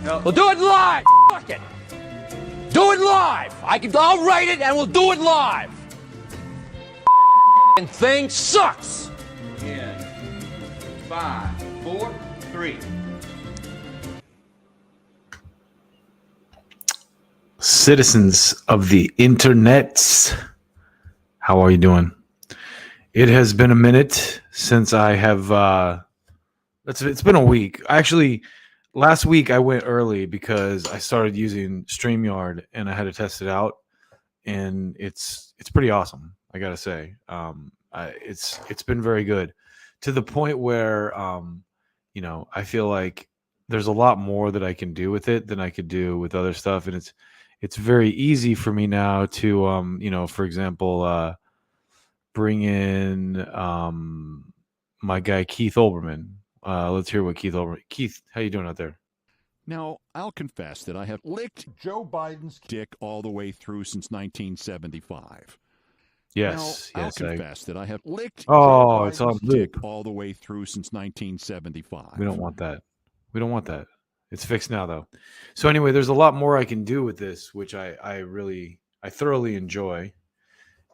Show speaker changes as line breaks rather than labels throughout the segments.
No.
We'll do it live. Fuck it. Do it live. I'll write it and we'll do it live. And thing sucks.
In 5, 4, 3.
Citizens of the internets, how are you doing? It has been a minute since I have it's been a week. Actually, last week I went early because I started using StreamYard and I had to test it out, and it's pretty awesome, I gotta say. It's been very good, to the point where I feel like there's a lot more that I can do with it than I could do with other stuff, and it's very easy for me now to for example, bring in my guy Keith Olbermann. Let's hear what Keith, how you doing out there?
Now, I'll confess that I have licked Joe Biden's dick all the way through since 1975.
Yes,
now,
yes.
I'll confess that I have licked
Joe
Joe
it's on
Biden's
loop.
dick all the way through since 1975.
We don't want that. It's fixed now, though. So anyway, there's a lot more I can do with this, which I thoroughly enjoy.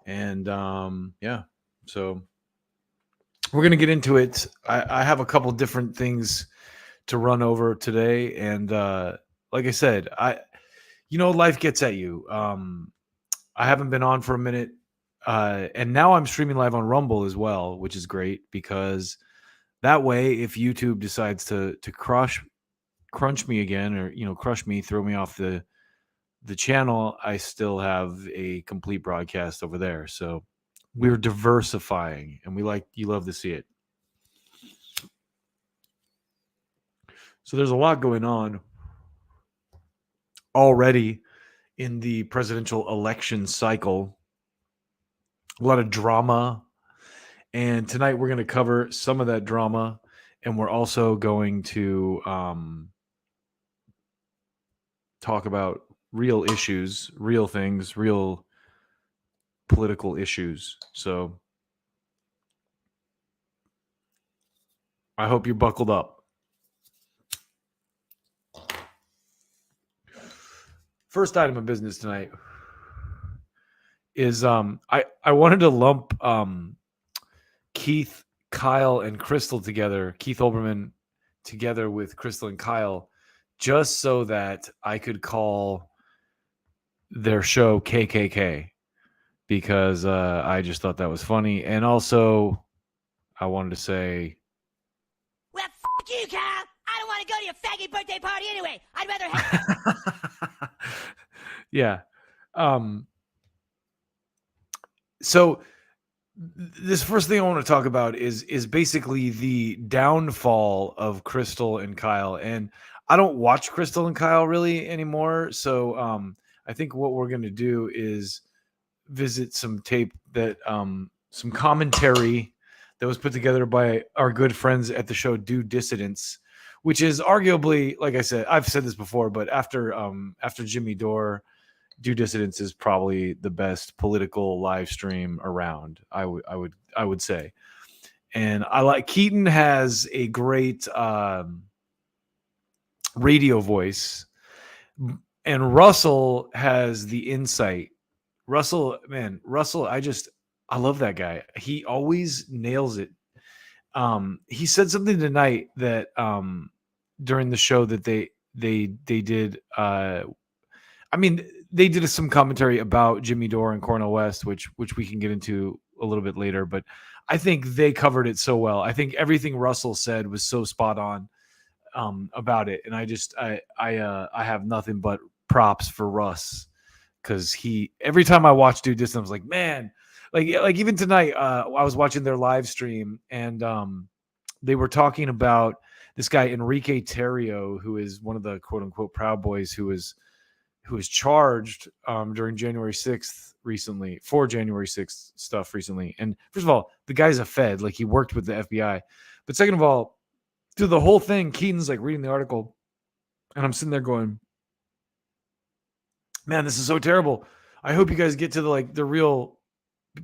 And so we're gonna get into it. I have a couple different things to run over today, and like I said, life gets at you. I haven't been on for a minute, and now I'm streaming live on Rumble as well, which is great, because that way, if YouTube decides to crunch me again, or crush me, throw me off the channel, I still have a complete broadcast over there. So we're diversifying, and you love to see it. So there's a lot going on already in the presidential election cycle. A lot of drama. And tonight we're going to cover some of that drama. And we're also going to talk about real issues, real things, real political issues. So I hope you're buckled up. First item of business tonight is I wanted to lump Keith, Kyle, and Krystal together, Keith Olbermann together with Krystal and Kyle, just so that I could call their show KKK, because I just thought that was funny. And also, I wanted to say,
well, f*** you, Kyle. I don't want to go to your faggot birthday party anyway. I'd rather have...
Yeah. So this first thing I want to talk about is basically the downfall of Krystal and Kyle. And I don't watch Krystal and Kyle really anymore. So I think what we're going to do is visit some tape that some commentary that was put together by our good friends at the show Do Dissidents, which is arguably, like I said, I've said this before, but after Jimmy Dore, Do Dissidents is probably the best political live stream around. I would say. And I like, Keaton has a great radio voice, and Russell has the insight. Russell, I love that guy. He always nails it. He said something tonight that during the show that they did. They did some commentary about Jimmy Dore and Cornel West, which we can get into a little bit later. But I think they covered it so well. I think everything Russell said was so spot on about it, and I have nothing but props for Russ, because every time I watch Do This, I was like, man, like even tonight, I was watching their live stream, and they were talking about this guy Enrique Terrio, who is one of the quote unquote Proud Boys, who was charged during January 6th recently, for January 6th stuff recently. And first of all, the guy's a Fed, like he worked with the FBI. But second of all, through the whole thing, Keaton's like reading the article, and I'm sitting there going, man, this is so terrible. I hope you guys get to the real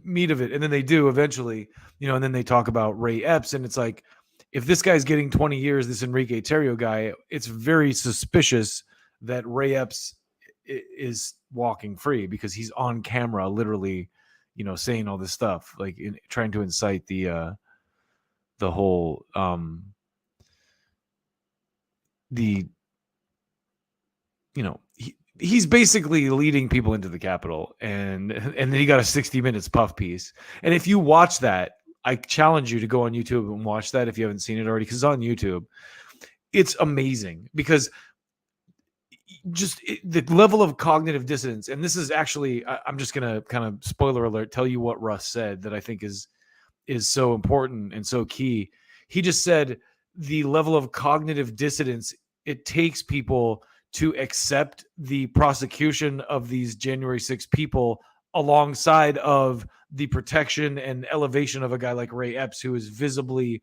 meat of it. And then they do eventually, and then they talk about Ray Epps, and it's like, if this guy's getting 20 years, this Enrique Tarrio guy, it's very suspicious that Ray Epps is walking free because he's on camera, literally, saying all this stuff, like trying to incite the whole he's basically leading people into the Capitol, and then he got a 60 minutes puff piece. And if you watch that, I challenge you to go on YouTube and watch that if you haven't seen it already, because it's on YouTube. It's amazing because the level of cognitive dissonance, and this is actually, I'm just going to kind of spoiler alert, tell you what Russ said that I think is so important and so key. He just said the level of cognitive dissonance it takes people to accept the prosecution of these January 6 people alongside of the protection and elevation of a guy like Ray Epps, who is visibly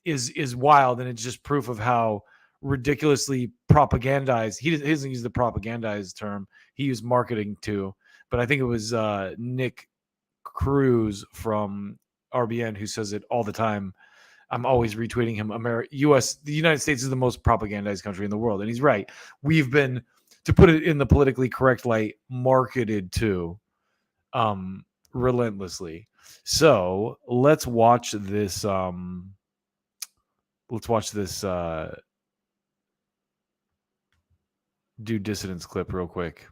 is wild. And it's just proof of how ridiculously propagandized. He doesn't use the propagandized term. He used marketing too. But I think it was Nick Cruz from RBN who says it all the time. I'm always retweeting him. The United States is the most propagandized country in the world. And he's right. We've been, to put it in the politically correct light, marketed to relentlessly. So let's watch this. Do dissidence clip real quick.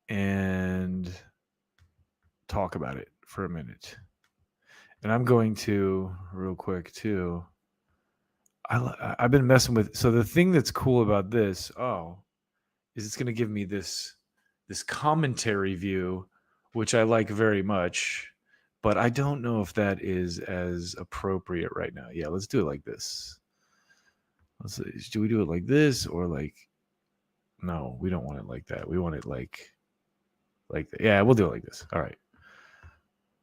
And talk about it for a minute. And I'm going to, real quick, too. I've been messing with. So the thing that's cool about this, is it's going to give me this commentary view, which I like very much. But I don't know if that is as appropriate right now. Yeah, let's do it like this. Let's see. Do we do it like this or like? No, we don't want it like that. We want it like that. Yeah, we'll do it like this. All right.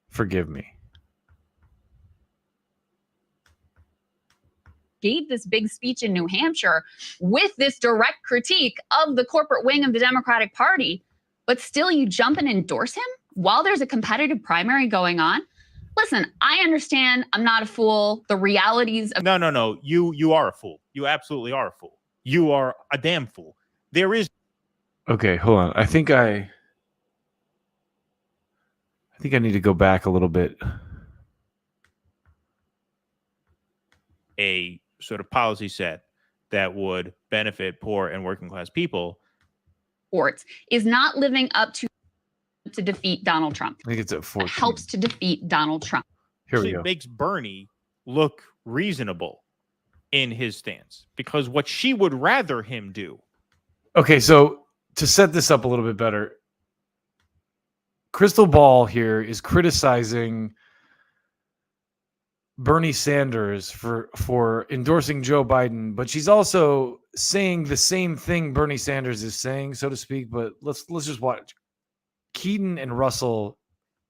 Forgive me.
Gave this big speech in New Hampshire with this direct critique of the corporate wing of the Democratic Party, but still you jump and endorse him while there's a competitive primary going on? Listen, I understand. I'm not a fool. The realities of
No. You are a fool. You absolutely are a fool. You are a damn fool. There is.
Okay, hold on. I think I need to go back a little bit.
A sort of policy set that would benefit poor and working class people.
sports is not living up to defeat Donald Trump.
I think it's at 14.
It helps to defeat Donald Trump.
Here we go.
It makes Bernie look reasonable in his stance because what she would rather him do.
Okay, so to set this up a little bit better, Krystal Ball here is criticizing Bernie Sanders for endorsing Joe Biden, but she's also saying the same thing Bernie Sanders is saying, so to speak. But let's just watch. Keaton and Russell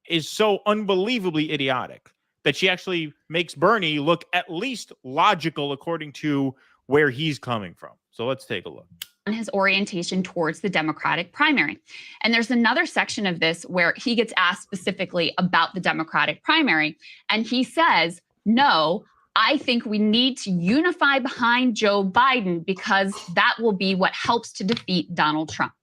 is so unbelievably idiotic that she actually makes Bernie look at least logical according to where he's coming from. So let's take a look.
On his orientation towards the Democratic primary. And there's another section of this where he gets asked specifically about the Democratic primary. And he says, no, I think we need to unify behind Joe Biden because that will be what helps to defeat Donald Trump.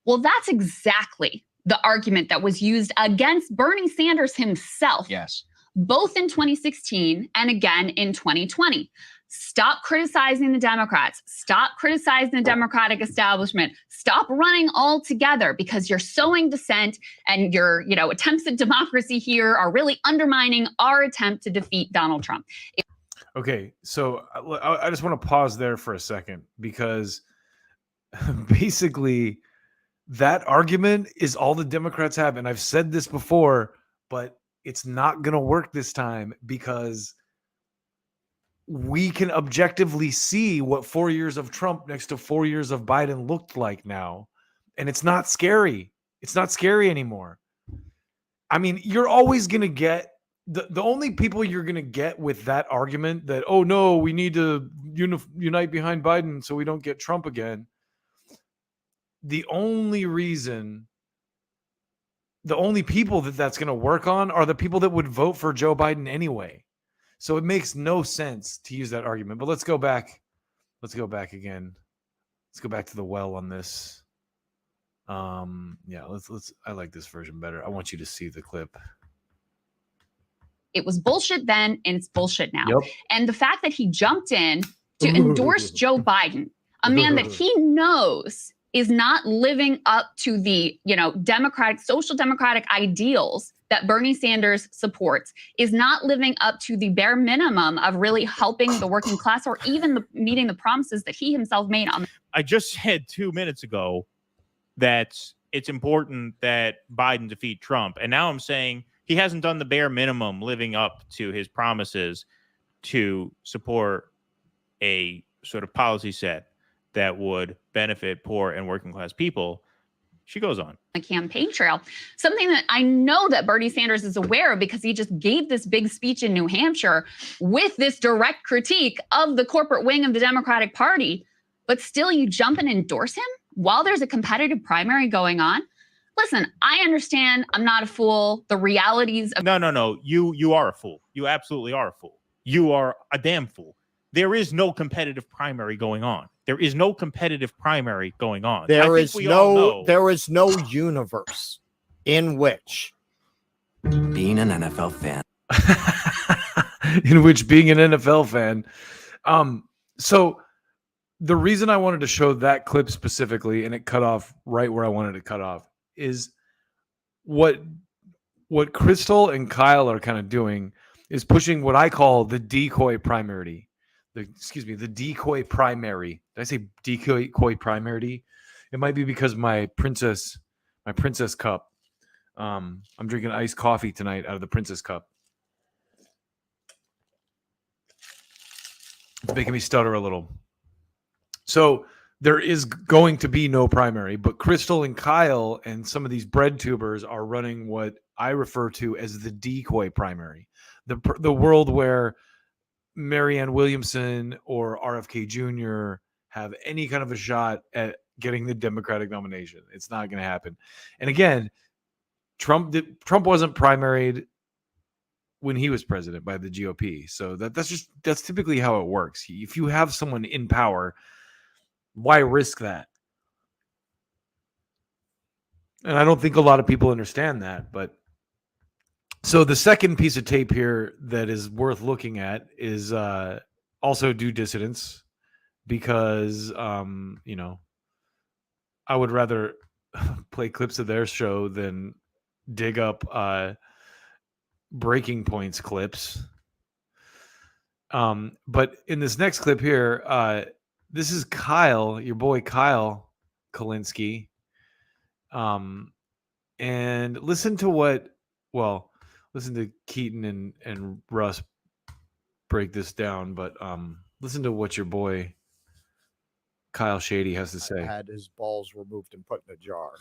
Well, that's exactly the argument that was used against Bernie Sanders himself.
Yes.
Both in 2016 and again in 2020. Stop criticizing the Democrats. Stop criticizing the Democratic establishment. Stop running all together because you're sowing dissent and your, attempts at democracy here are really undermining our attempt to defeat Donald Trump.
Okay, so I just want to pause there for a second because basically that argument is all the Democrats have. And I've said this before, but it's not going to work this time because we can objectively see what 4 years of Trump next to 4 years of Biden looked like now. And it's not scary. It's not scary anymore. I mean, you're always going to get the only people you're going to get with that argument that, oh, no, we need to unite behind Biden so we don't get Trump again. The only people that's going to work on are the people that would vote for Joe Biden anyway. So it makes no sense to use that argument. But let's go back. Let's go back again. Let's go back to the well on this. Yeah, let's I like this version better. I want you to see the clip.
It was bullshit then, and it's bullshit now.
Yep.
And the fact that he jumped in to endorse Joe Biden, a man that he knows is not living up to the, social democratic ideals that Bernie Sanders supports, is not living up to the bare minimum of really helping the working class or even meeting the promises that he himself made on.
I just said 2 minutes ago that it's important that Biden defeat Trump. And now I'm saying he hasn't done the bare minimum living up to his promises to support a sort of policy set that would benefit poor and working class people. She goes on.
The campaign trail, something that I know that Bernie Sanders is aware of because he just gave this big speech in New Hampshire with this direct critique of the corporate wing of the Democratic Party. But still, you jump and endorse him while there's a competitive primary going on. Listen, I understand. I'm not a fool. The realities of
No. You are a fool. You absolutely are a fool. You are a damn fool. There is no competitive primary going on. There is no competitive primary going on.
There is no universe in which
Being an NFL fan.
In which being an NFL fan. So the reason I wanted to show that clip specifically, and it cut off right where I wanted to cut off, is what Krystal and Kyle are kind of doing is pushing what I call the decoy primary. The decoy primary. Did I say decoy primary? It might be because my princess cup. I'm drinking iced coffee tonight out of the princess cup. It's making me stutter a little. So there is going to be no primary, but Krystal and Kyle and some of these bread tubers are running what I refer to as the decoy primary. The world where Marianne Williamson or RFK Jr. have any kind of a shot at getting the Democratic nomination. It's not going to happen. And again, Trump wasn't primaried when he was president by the GOP. So that's typically how it works. If you have someone in power, why risk that? And I don't think a lot of people understand that, but so the second piece of tape here that is worth looking at is also Due Dissidents, because I would rather play clips of their show than dig up Breaking Points clips. But in this next clip here, this is Kyle, your boy Kyle Kalinske. And listen to Keaton and Russ break this down, but listen to what your boy Kyle Shady has to say.
Had his balls removed and put in a jar.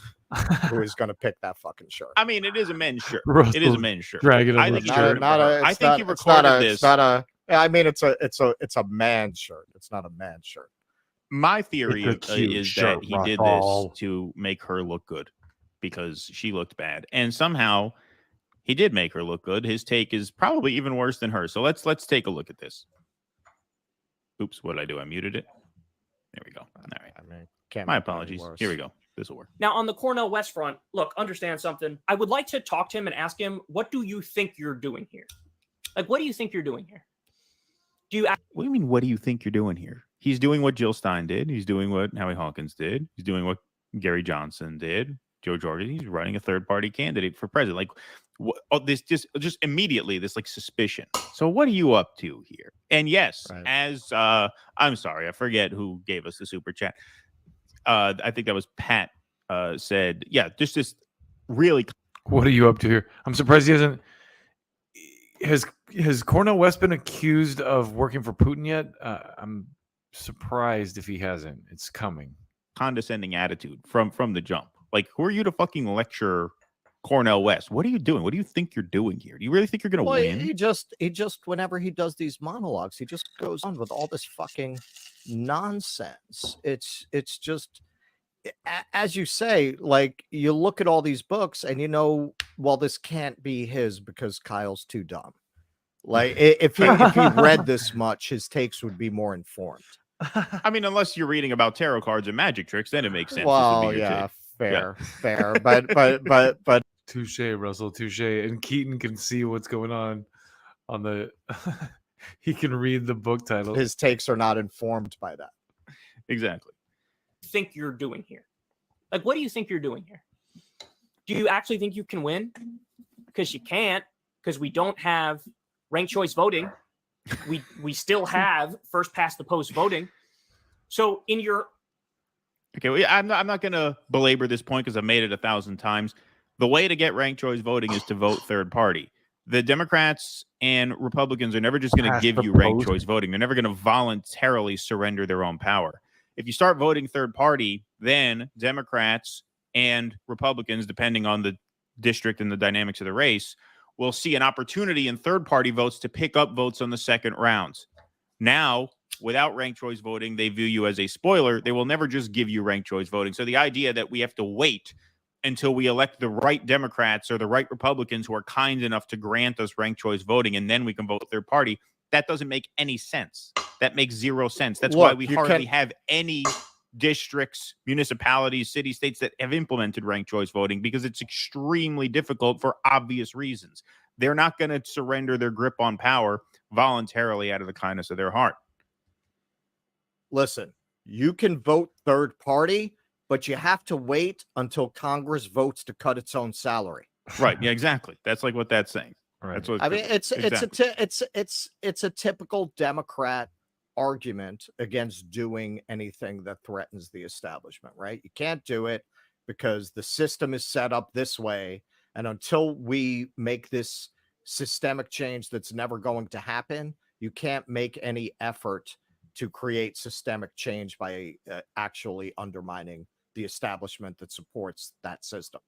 Who is going to pick that fucking shirt?
I mean, it is a men's shirt.
Russell,
It is a men's shirt.
drag it
I
over
think
the
he recorded this.
It's not a. I mean, it's a man's shirt. It's not a man's shirt.
My theory
It's a cute
is
shirt,
that he did
Russell.
this to make her look good because she looked bad, and somehow he did make her look good. His take is probably even worse than hers. So let's take a look at this. Oops, what did I do? I muted it. There we go. All right.
I mean, can't
My
make it any
apologies.
worse.
Here we go. This will work.
Now, on the Cornel West front, look, understand something. I would like to talk to him and ask him, what do you think you're doing here? Like, what do you think you're doing here?
What do you mean, what do you think you're doing here? He's doing what Jill Stein did. He's doing what Howie Hawkins did. He's doing what Gary Johnson did. Joe Jordan. He's running a third-party candidate for president. Like, this just immediately this like suspicion. So what are you up to here? And yes,
Right.
as I'm sorry, I forget who gave us the super chat. I think that was Pat. Said, yeah, just really.
What are you up to here? I'm surprised he hasn't. Has Cornel West been accused of working for Putin yet? I'm surprised if he hasn't. It's coming.
Condescending attitude from the jump. Like, who are you to fucking lecture Cornel West? What are you doing? What do you think you're doing here? Do you really think you're gonna win?
He just whenever he does these monologues, he just goes on with all this fucking nonsense. It's just, as you say, like, you look at all these books and well, this can't be his because Kyle's too dumb. Like if he read this much, his takes would be more informed.
I mean, unless you're reading about tarot cards and magic tricks, then it makes sense.
Well,
this would be your
yeah,
take.
fair. But
Touche, Russell, touche. And Keaton can see what's going on the. He can read the book title.
his takes are not informed by that.
Exactly.
Think you're doing here? Like, what do you think you're doing here? Do you actually think you can win? Because you can't, because we don't have ranked choice voting. We still have first past the post voting. So in your
Okay, well, I'm not going to belabor this point because I've made it 1,000 times. The way to get ranked choice voting is to vote third party. The Democrats and Republicans are never just going to give you ranked choice voting. They're never going to voluntarily surrender their own power. If you start voting third party, then Democrats and Republicans, depending on the district and the dynamics of the race, will see an opportunity in third party votes to pick up votes on the second rounds. Now, without ranked choice voting, they view you as a spoiler. They will never just give you ranked choice voting. So the idea that we have to wait until we elect the right Democrats or the right Republicans who are kind enough to grant us ranked choice voting and then we can vote third party, that doesn't make any sense. That makes zero sense. That's why we hardly have any districts, municipalities, city states that have implemented ranked choice voting, because it's extremely difficult for obvious reasons. They're not going to surrender their grip on power voluntarily out of the kindness of their heart.
Listen, you can vote third party, but you have to wait until Congress votes to cut its own salary.
Right. Yeah, exactly. That's like what that's saying.
Right.
That's what
I mean, it's a typical Democrat argument against doing anything that threatens the establishment, right? You can't do it because the system is set up this way, and until we make this systemic change that's never going to happen, you can't make any effort to create systemic change by actually undermining the establishment that supports that system.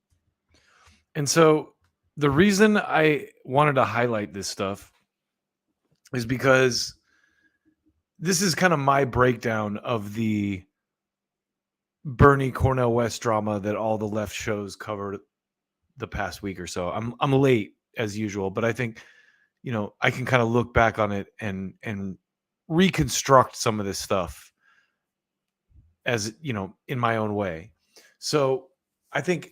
And so the reason I wanted to highlight this stuff is because this is kind of my breakdown of the Bernie Cornel West drama that all the left shows covered the past week or so. I'm late as usual, but I think, I can kind of look back on it and reconstruct some of this stuff as, in my own way. So I think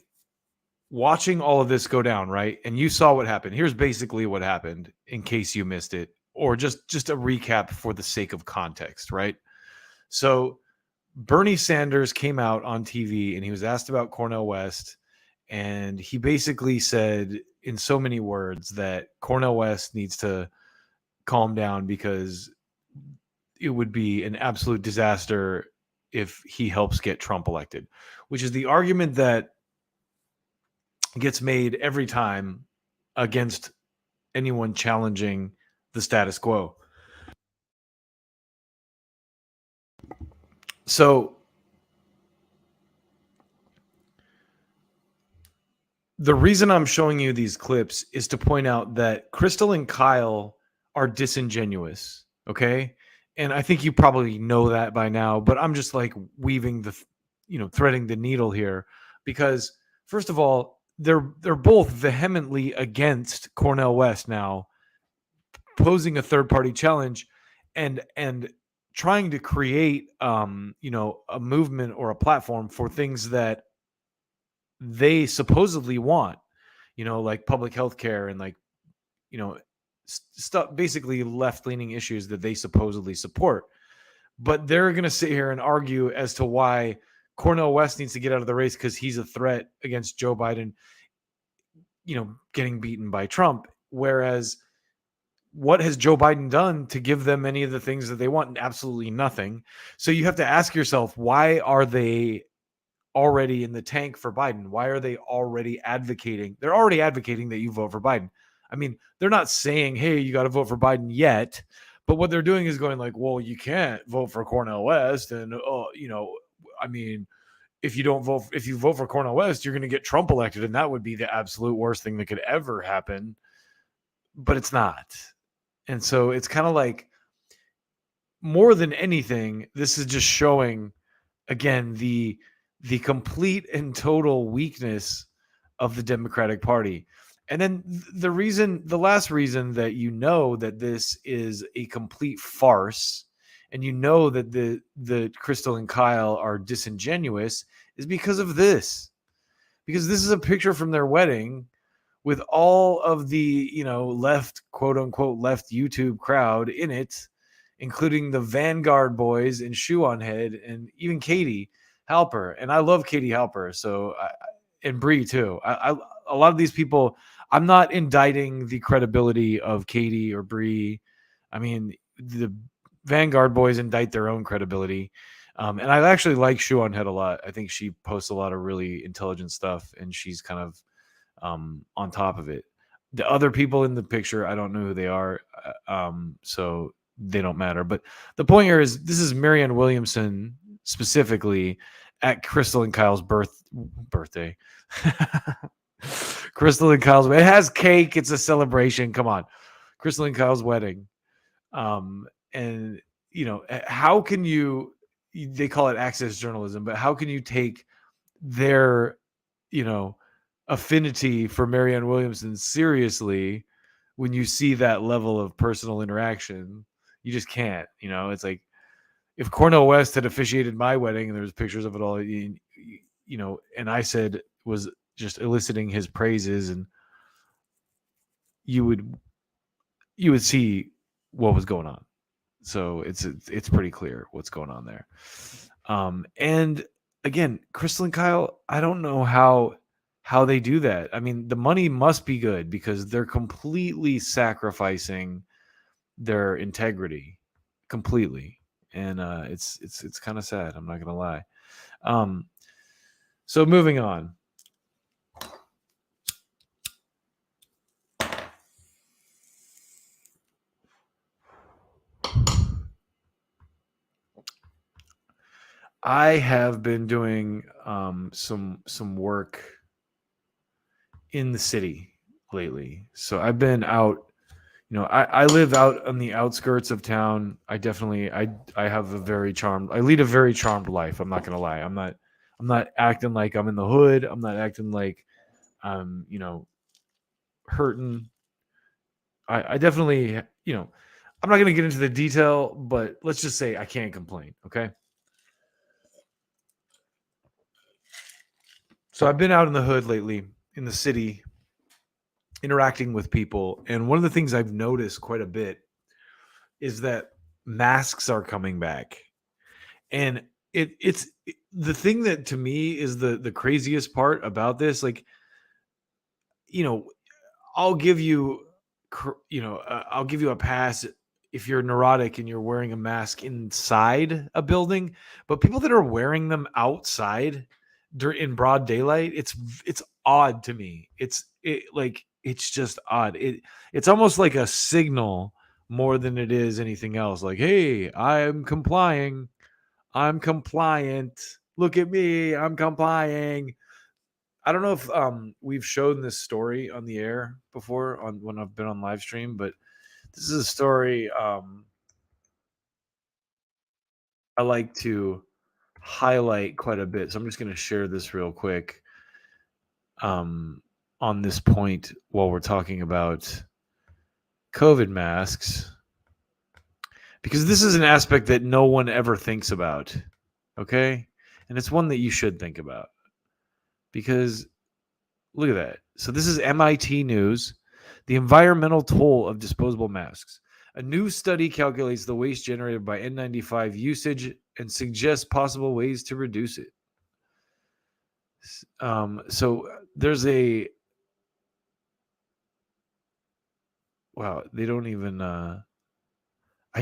watching all of this go down, right? And you saw what happened. Here's basically what happened in case you missed it, or just a recap for the sake of context, right? So Bernie Sanders came out on TV and he was asked about Cornel West, and he basically said in so many words that Cornel West needs to calm down because it would be an absolute disaster if he helps get Trump elected, which is the argument that gets made every time against anyone challenging the status quo. So the reason I'm showing you these clips is to point out that Krystal and Kyle are disingenuous, okay? And I think you probably know that by now, but I'm just like weaving threading the needle here, because first of all, they're both vehemently against Cornel West now posing a third party challenge and trying to create a movement or a platform for things that they supposedly want, like public health care and stuff, basically left-leaning issues that they supposedly support. But they're going to sit here and argue as to why Cornel West needs to get out of the race because he's a threat against Joe Biden, getting beaten by Trump. Whereas what has Joe Biden done to give them any of the things that they want? Absolutely nothing. So you have to ask yourself, why are they already in the tank for Biden? Why are they already advocating? They're already advocating that you vote for Biden. I mean, they're not saying, hey, you got to vote for Biden yet. But what they're doing is going like, well, you can't vote for Cornel West. And, if you vote for Cornel West, you're going to get Trump elected. And that would be the absolute worst thing that could ever happen. But it's not. And so it's kind of like, more than anything, this is just showing, again, the complete and total weakness of the Democratic Party. And then the last reason that that this is a complete farce, and that the Krystal and Kyle are disingenuous, is because of this. Because this is a picture from their wedding with all of the, left, quote unquote, left YouTube crowd in it, including the Vanguard boys and Shoe on Head, and even Katie Halper. And I love Katie Halper, and Bree too. A lot of these people, I'm not indicting the credibility of Katie or Bree. I mean, the Vanguard boys indict their own credibility. And I actually like Shoe on Head a lot. I think she posts a lot of really intelligent stuff, and she's kind of on top of it. The other people in the picture, I don't know who they are, so they don't matter. But the point here is, this is Marianne Williamson specifically at Krystal and Kyle's birthday. Krystal and Kyle's, it has cake. It's a celebration. Come on, Krystal and Kyle's wedding. And how can you? They call it access journalism, but how can you take their, affinity for Marianne Williamson seriously when you see that level of personal interaction? You just can't. It's like if Cornel West had officiated my wedding and there's pictures of it all, and I said was just eliciting his praises, and you would see what was going on. So it's pretty clear what's going on there. And again, Krystal and Kyle, I don't know how they do that. I mean, the money must be good because they're completely sacrificing their integrity completely. And it's kind of sad. I'm not going to lie. So moving on. I have been doing some work in the city lately. So I've been out, I live out on the outskirts of town. I have I lead a very charmed life. I'm not going to lie. I'm not acting like I'm in the hood. I'm not acting like I'm, hurting. I definitely, I'm not going to get into the detail, but let's just say I can't complain. Okay. So I've been out in the hood lately, in the city, interacting with people. And one of the things I've noticed quite a bit is that masks are coming back. And it's the thing that to me is the craziest part about this. Like, I'll give you a pass if you're neurotic and you're wearing a mask inside a building, but people that are wearing them outside in broad daylight, it's odd to me. It's just odd. It's almost like a signal more than it is anything else. Like, hey, I'm complying. I'm compliant. Look at me. I'm complying. I don't know if we've shown this story on the air before when I've been on live stream, but this is a story I like to highlight quite a bit. So I'm just going to share this real quick on this point while we're talking about COVID masks, because this is an aspect that no one ever thinks about. Okay. And it's one that you should think about, because look at that. So this is MIT News, the environmental toll of disposable masks. A new study calculates the waste generated by N95 usage and suggests possible ways to reduce it. So there's they don't even, I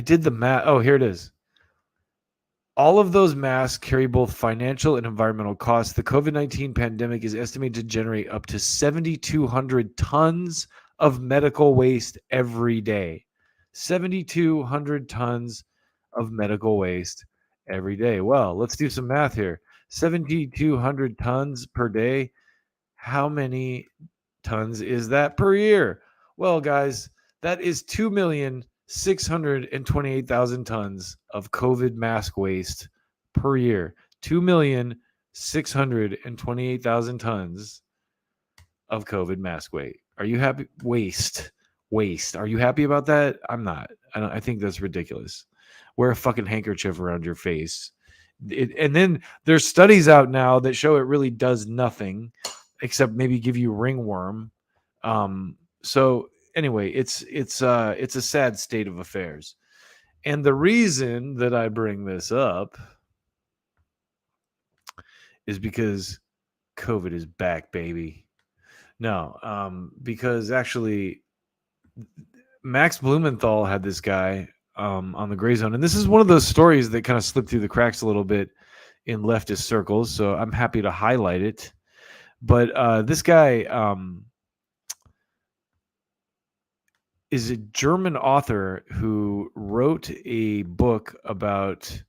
did the math. Oh, here it is. All of those masks carry both financial and environmental costs. The COVID-19 pandemic is estimated to generate up to 7,200 tons of medical waste every day. 7,200 tons of medical waste every day. Well, let's do some math here. 7,200 tons per day. How many tons is that per year? Well, guys, that is 2,628,000 tons of COVID mask waste per year. 2,628,000 tons of COVID mask Are you happy? Waste. Are you happy about that? I'm not. I think that's ridiculous. Wear a fucking handkerchief around your face. And then there's studies out now that show it really does nothing except maybe give you ringworm. So anyway, it's a sad state of affairs. And the reason that I bring this up is because COVID is back, baby. No, because actually Max Blumenthal had this guy on the Grayzone, and this is one of those stories that kind of slipped through the cracks a little bit in leftist circles, so I'm happy to highlight it. But this guy is a German author who wrote a book about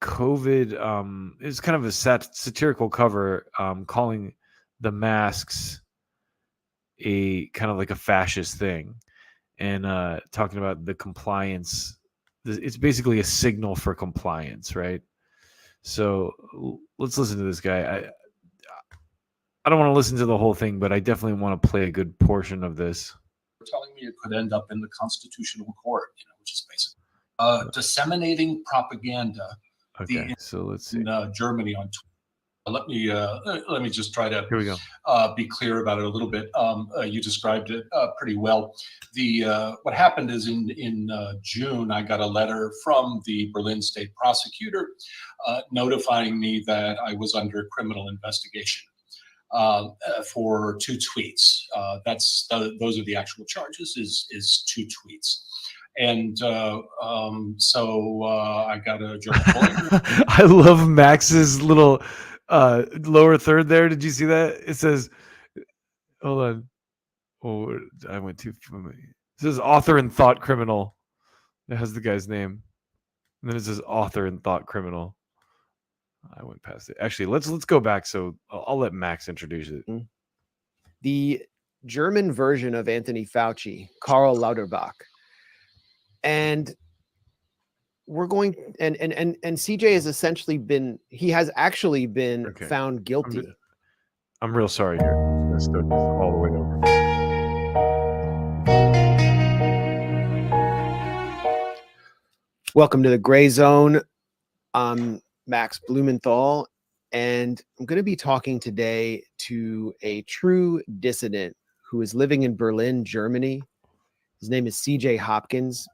COVID. It's kind of a satirical cover, calling the masks a kind of like a fascist thing, and talking about the compliance. It's basically a signal for compliance, right? So let's listen to this guy. I don't want to listen to the whole thing, but I definitely want to play a good portion of this.
Telling me it could end up in the constitutional court, which is basically disseminating propaganda.
Okay, so let's see.
In Germany on Twitter. Let me just try to
Here we go.
Be clear about it a little bit. You described it pretty well. What happened is in June, I got a letter from the Berlin state prosecutor notifying me that I was under criminal investigation for 2 tweets. Those are the actual charges. Is 2 tweets. And so I got a German lawyer.
I love Max's little lower third there. Did you see that? It says, hold on. Oh, I went too far. It says author and thought criminal. It has the guy's name. And then it says author and thought criminal. I went past it. Actually, let's go back. So I'll let Max introduce it.
The German version of Anthony Fauci, Karl Lauterbach. And we're going and CJ has essentially been actually been found guilty.
I'm real sorry here. I'm gonna start this all the way over.
Welcome to the Grayzone. I'm Max Blumenthal, and I'm going to be talking today to a true dissident who is living in Berlin, Germany. His name is CJ Hopkins.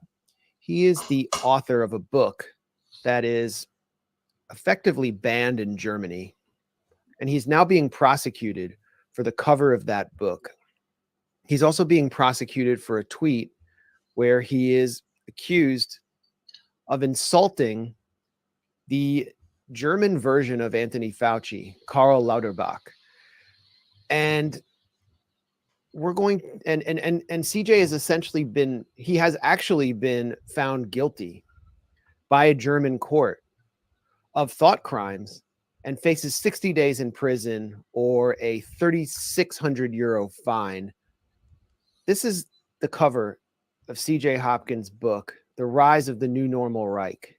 He is the author of a book that is effectively banned in Germany, and he's now being prosecuted for the cover of that book. He's also being prosecuted for a tweet where he is accused of insulting the German version of Anthony Fauci, Karl Lauterbach. And we're going and CJ has essentially been actually been found guilty by a German court of thought crimes and faces 60 days in prison or a 3,600 euro fine. This is the cover of CJ Hopkins' book, The Rise of the New Normal Reich.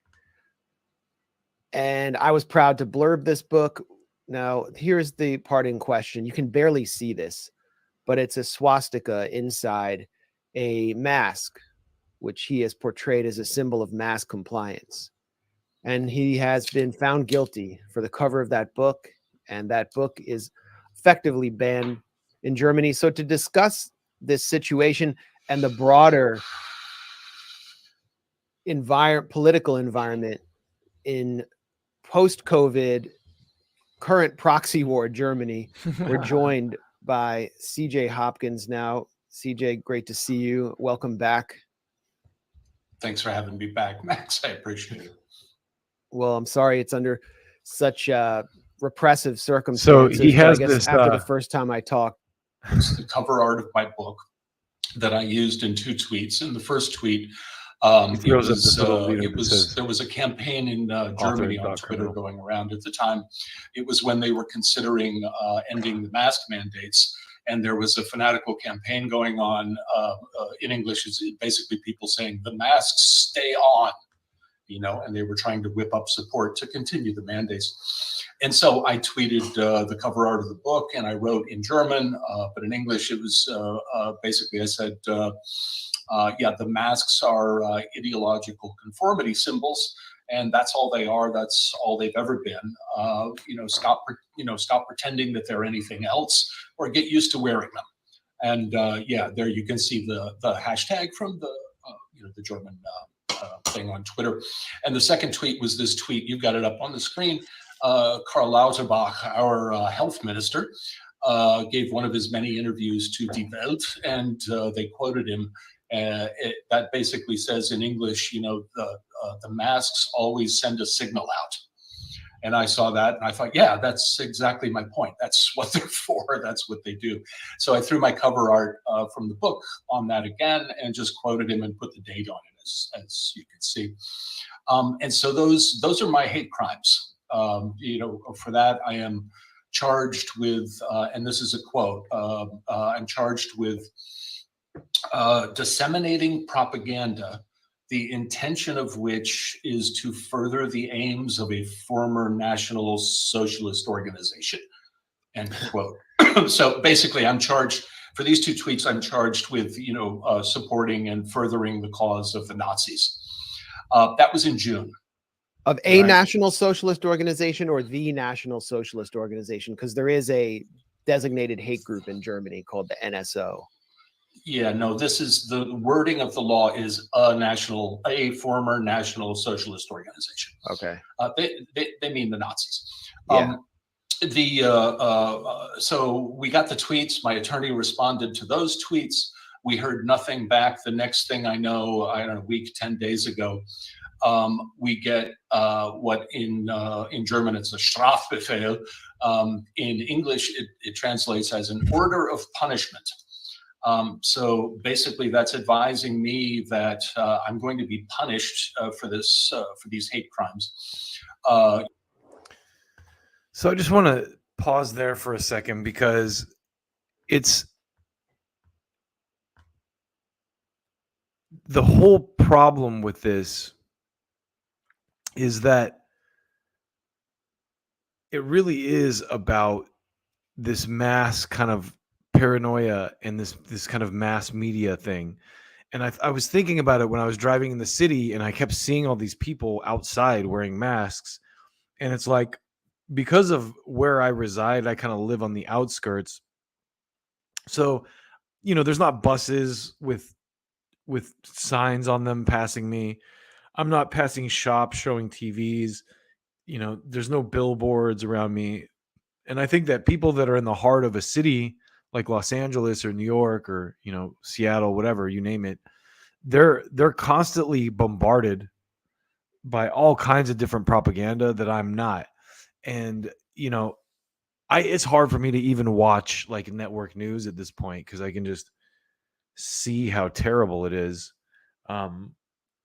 And I was proud to blurb this book. Now, here's the part in question. You can barely see this, but it's a swastika inside a mask, which he has portrayed as a symbol of mass compliance. And he has been found guilty for the cover of that book, and that book is effectively banned in Germany. So to discuss this situation and the broader political environment in post-COVID, current proxy war Germany, we're joined by CJ Hopkins now. CJ, great to see you. Welcome back.
Thanks for having me back, Max. I appreciate it.
Well, I'm sorry it's under such repressive circumstances.
So he has
I guess
this
after the first time I talked.
It's the cover art of my book that I used in 2 tweets. In the first tweet, there was a campaign in Germany on Twitter going around at the time. It was when they were considering ending the mask mandates, and there was a fanatical campaign going on in English. Is basically people saying the masks stay on, and they were trying to whip up support to continue the mandates. And so I tweeted the cover art of the book, and I wrote in German, but in English it was basically I said, yeah, the masks are ideological conformity symbols, and that's all they are. That's all they've ever been. Stop pretending that they're anything else, or get used to wearing them. And yeah, there you can see the hashtag from the German thing on Twitter. And the second tweet was this tweet. You've got it up on the screen. Karl Lauterbach, our health minister, gave one of his many interviews to Die Welt, and they quoted him. That basically says in English, the masks always send a signal out. And I saw that and I thought, yeah, that's exactly my point. That's what they're for. That's what they do. So I threw my cover art from the book on that again and just quoted him and put the date on it, as you can see. And so those are my hate crimes. For that, I am charged with, and this is a quote, I'm charged with disseminating propaganda, the intention of which is to further the aims of a former National Socialist organization, end quote. So basically, I'm charged, for these two tweets, I'm charged with, supporting and furthering the cause of the Nazis. That was in June.
Of a National Socialist organization or the National Socialist organization? Because there is a designated hate group in Germany called the NSO.
Yeah, no, this is the wording of the law is a former National Socialist organization.
Okay.
They mean the Nazis.
Yeah.
So we got the tweets. My attorney responded to those tweets. We heard nothing back. The next thing I know, a week, 10 days ago, we get what in German it's a Strafbefehl. In English, it translates as an order of punishment. So basically, that's advising me that I'm going to be punished for these hate crimes.
So I just want to pause there for a second, because it's the whole problem with this is that it really is about this mass kind of paranoia and this kind of mass media thing. And I was thinking about it when I was driving in the city, and I kept seeing all these people outside wearing masks. And it's like, because of where I reside, I kind of live on the outskirts. So, there's not buses with signs on them passing me. I'm not passing shops showing TVs. There's no billboards around me. And I think that people that are in the heart of a city like Los Angeles or New York or, Seattle, whatever, you name it, they're constantly bombarded by all kinds of different propaganda that I'm not. And, it's hard for me to even watch like network news at this point, because I can just see how terrible it is.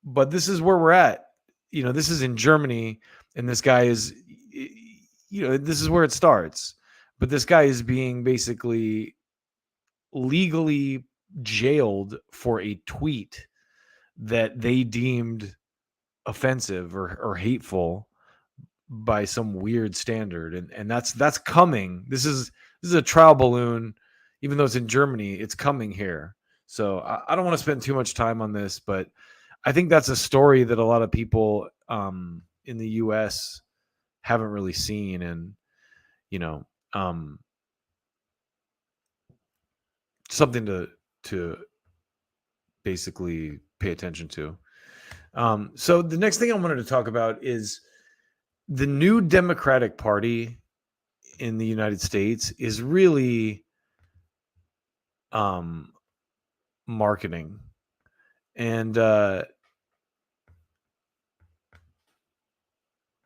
But this is where we're at. This is in Germany, and this guy is, this is where it starts. But this guy is being basically legally jailed for a tweet that they deemed offensive or hateful by some weird standard. And that's coming. This is a trial balloon. Even though it's in Germany, it's coming here. So I don't want to spend too much time on this, but I think that's a story that a lot of people in the US haven't really seen. And, something to basically pay attention to. So the next thing I wanted to talk about is the new Democratic Party in the United States is really marketing. And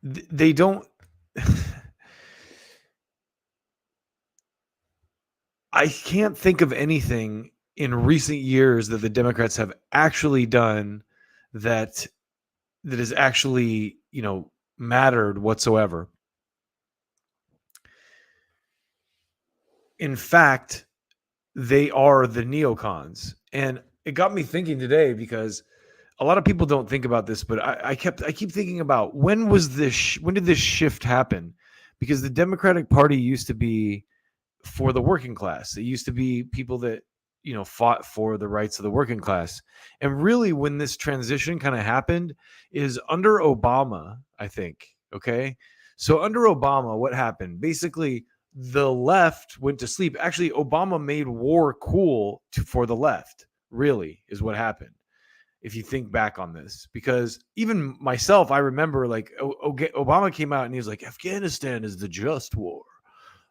they don't I can't think of anything in recent years that the Democrats have actually done that has actually, mattered whatsoever. In fact, they are the neocons. And it got me thinking today, because a lot of people don't think about this, but I keep thinking about when did this shift happen? Because the Democratic Party used to be for the working class. It used to be people that, fought for the rights of the working class. And really, when this transition kind of happened is under Obama, I think. Okay. So under Obama, what happened? Basically, the left went to sleep. Actually, Obama made war cool for the left, really, is what happened. If you think back on this, because even myself, I remember like Obama came out and he was like, Afghanistan is the just war.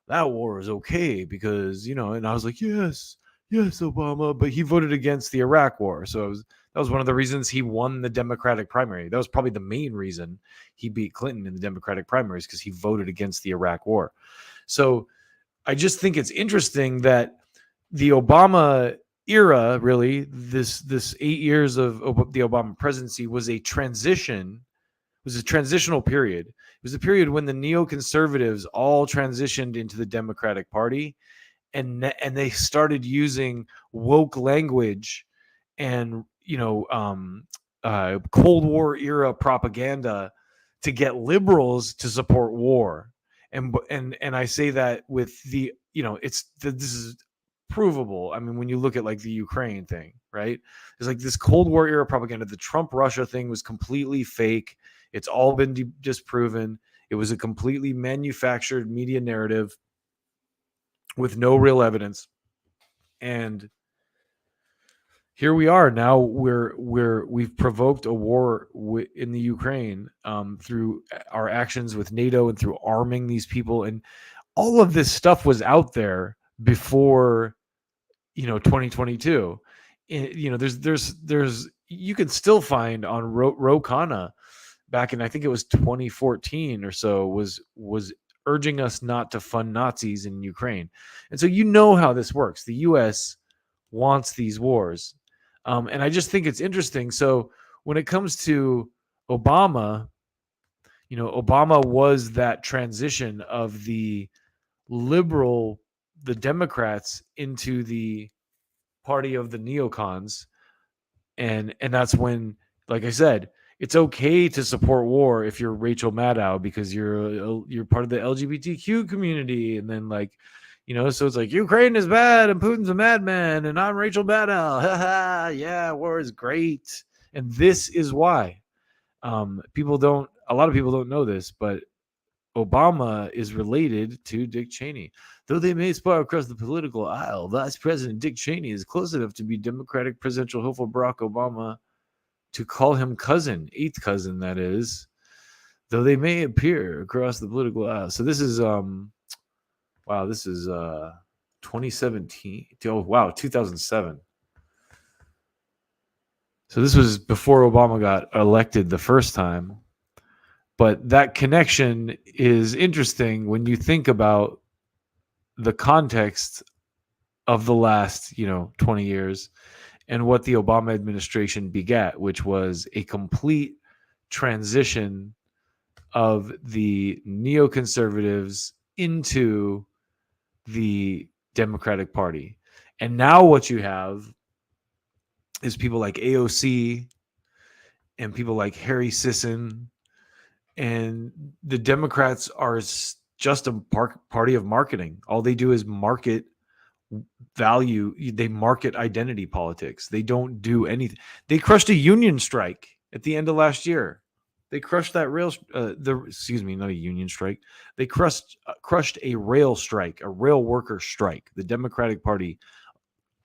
That war is okay because, and I was like, yes, Obama. But he voted against the Iraq war. So that was one of the reasons he won the Democratic primary. That was probably the main reason he beat Clinton in the Democratic primaries, because he voted against the Iraq war. So I just think it's interesting that the Obama era, really, this 8 years of the Obama presidency was a transitional period. It was a period when the neoconservatives all transitioned into the Democratic Party, and they started using woke language and Cold War era propaganda to get liberals to support war. And I say that with this is provable. I mean, when you look at like the Ukraine thing, right? It's like this Cold War era propaganda. The Trump Russia thing was completely fake. It's all been disproven. It was a completely manufactured media narrative with no real evidence. And here we are now. We've provoked a war in the Ukraine through our actions with NATO and through arming these people. And all of this stuff was out there before 2022. There's you can still find on Ro Khanna back in, I think it was 2014 or so, was urging us not to fund Nazis in Ukraine. And so how this works. The US wants these wars. And I just think it's interesting. So when it comes to Obama, Obama was that transition of the Democrats into the party of the neocons. And that's when, like I said, it's okay to support war if you're Rachel Maddow because you're part of the LGBTQ community. And then so it's like Ukraine is bad and Putin's a madman and I'm Rachel Maddow. Yeah, war is great. And this is why a lot of people don't know this, but Obama is related to Dick Cheney. Though they may spar across the political aisle, Vice President Dick Cheney is close enough to be Democratic presidential hopeful Barack Obama to call him cousin, eighth cousin, that is, though they may appear across the political aisle. So this is 2017. Oh, wow, 2007. So this was before Obama got elected the first time. But that connection is interesting when you think about the context of the last, 20 years and what the Obama administration begat, which was a complete transition of the neoconservatives into the Democratic Party. And now what you have is people like AOC and people like Harry Sisson, and the Democrats are just a party of marketing. All they do is market value. They market identity politics. They don't do anything. They crushed a union strike at the end of last year. They crushed that not a union strike. They crushed a rail strike, a rail worker strike. The Democratic Party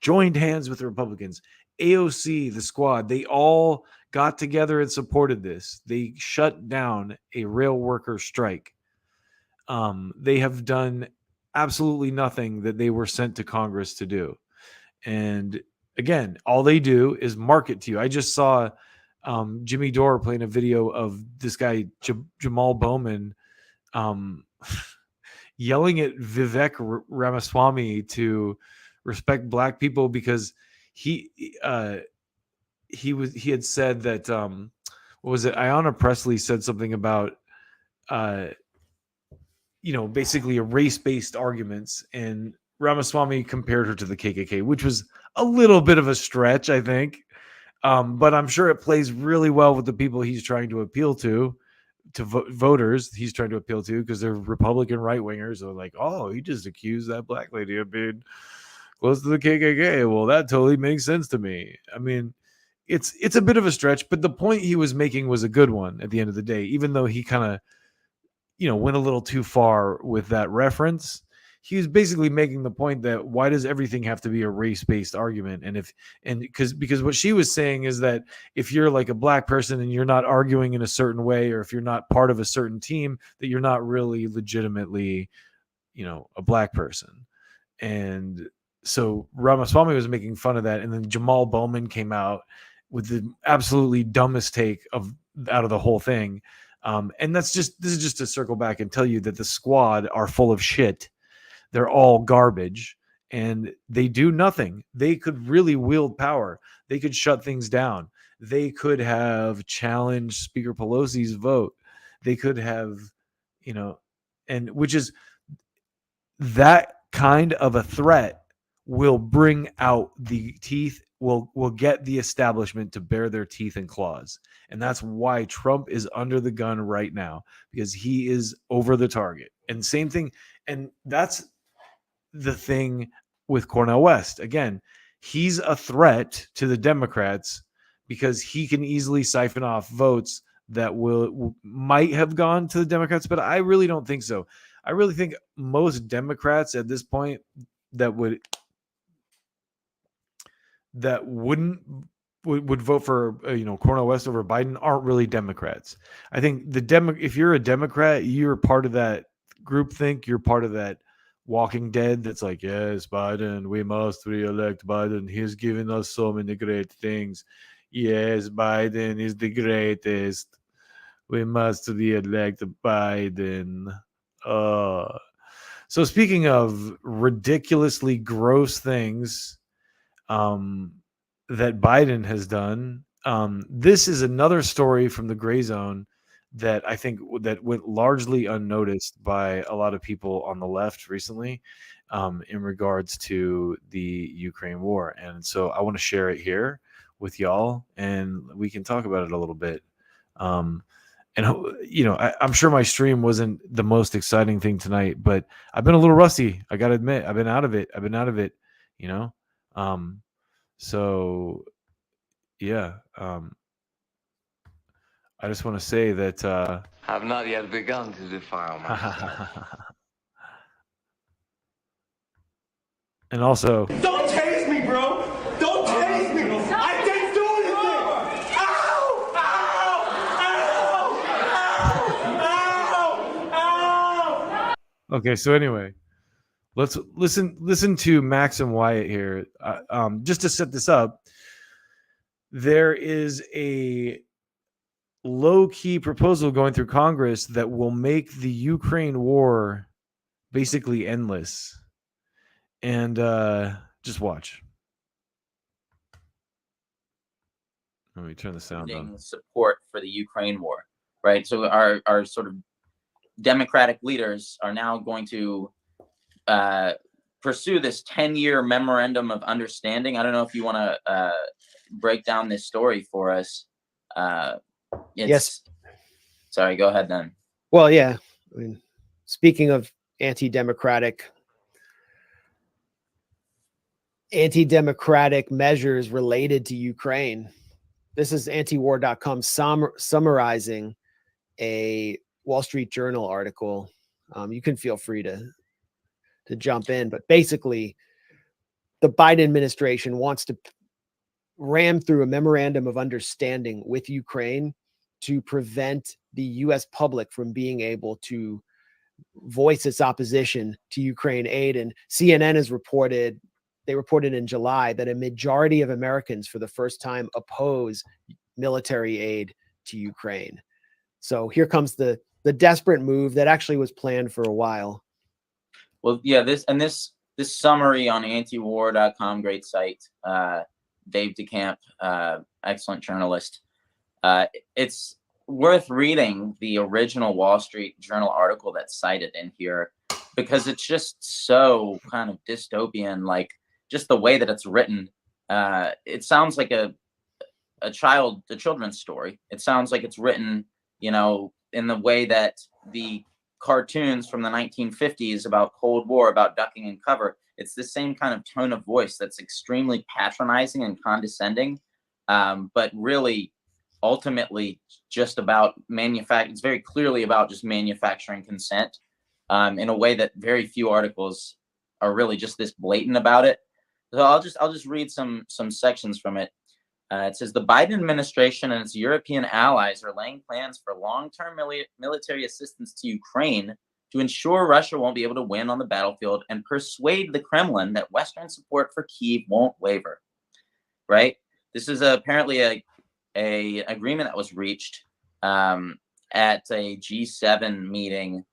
joined hands with the Republicans. AOC, the squad, they all got together and supported this. They shut down a rail worker strike. They have done absolutely nothing that they were sent to Congress to do. And again, all they do is market to you. I just saw Jimmy Dore playing a video of this guy, Jamal Bowman, yelling at Vivek Ramaswamy to respect Black people because he had said that what was it? Ayanna Pressley said something about basically a race-based arguments, and Ramaswamy compared her to the KKK, which was a little bit of a stretch, I think. But I'm sure it plays really well with the people he's trying to appeal to voters he's trying to appeal to, because they're Republican right wingers. They're like, oh, he just accused that black lady of being close to the KKK. Well, that totally makes sense to me. I mean, it's a bit of a stretch, but the point he was making was a good one at the end of the day, even though he kind of, went a little too far with that reference. He was basically making the point that why does everything have to be a race-based argument? And because what she was saying is that if you're like a black person and you're not arguing in a certain way, or if you're not part of a certain team, that you're not really legitimately, a black person. And so Ramaswamy was making fun of that, and then Jamal Bowman came out with the absolutely dumbest take out of the whole thing. And this is just to circle back and tell you that the squad are full of shit. They're all garbage, and they do nothing. They could really wield power. They could shut things down. They could have challenged Speaker Pelosi's vote. They could have, and which is that kind of a threat will bring out the teeth, will get the establishment to bare their teeth and claws. And that's why Trump is under the gun right now, because he is over the target. And same thing. And that's the thing with Cornel West. Again, he's a threat to the Democrats because he can easily siphon off votes that might have gone to the Democrats, but I really don't think so. I really think most Democrats at this point that would vote for Cornel West over Biden aren't really Democrats. I think if you're a Democrat, you're part of that groupthink. You're part of that Walking Dead that's like, yes, Biden, we must re-elect Biden. He's given us so many great things. Yes, Biden is the greatest. We must re-elect Biden. So speaking of ridiculously gross things that Biden has done, this is another story from the Grayzone that I think that went largely unnoticed by a lot of people on the left recently, in regards to the Ukraine war. And so I want to share it here with y'all, and we can talk about it a little bit. I'm sure my stream wasn't the most exciting thing tonight, but I've been a little rusty. I got to admit, I've been out of it. So yeah, I just want to say that
I've not yet begun to defile myself.
And also,
Don't tase me, bro! Don't tase me! I didn't do anything! Ow! Ow! Ow! Ow! Ow!
okay, so anyway, let's listen to Max and Wyatt here. Just to set this up, there is a low-key proposal going through Congress that will make the Ukraine war basically endless. And just watch. Let me turn the sound on.
Support for the Ukraine war, right? So our sort of Democratic leaders are now going to pursue this 10-year memorandum of understanding. I don't know if you want to break down this story for us.
Yes.
Sorry, go ahead then.
Well, yeah. I mean, speaking of anti-democratic measures related to Ukraine, this is antiwar.com summarizing a Wall Street Journal article. You can feel free to jump in, but basically the Biden administration wants to ram through a memorandum of understanding with Ukraine to prevent the U.S. public from being able to voice its opposition to Ukraine aid. And CNN has reported in July that a majority of Americans for the first time oppose military aid to Ukraine. So here comes the desperate move that actually was planned for a while.
Well, yeah, this summary on antiwar.com, great site. Dave DeCamp, excellent journalist. It's worth reading the original Wall Street Journal article that's cited in here, because it's just so kind of dystopian, like just the way that it's written. It sounds like a a children's story. It sounds like it's written, you know, in the way that the cartoons from the 1950s about Cold War, about ducking and cover. It's the same kind of tone of voice that's extremely patronizing and condescending, but really ultimately just about it's very clearly about just manufacturing consent, in a way that very few articles are really just this blatant about it. So I'll just read some sections from it. It says the Biden administration and its European allies are laying plans for long-term military assistance to Ukraine to ensure Russia won't be able to win on the battlefield and persuade the Kremlin that Western support for Kyiv won't waver. Right? This is apparently a agreement that was reached at a G7 meeting.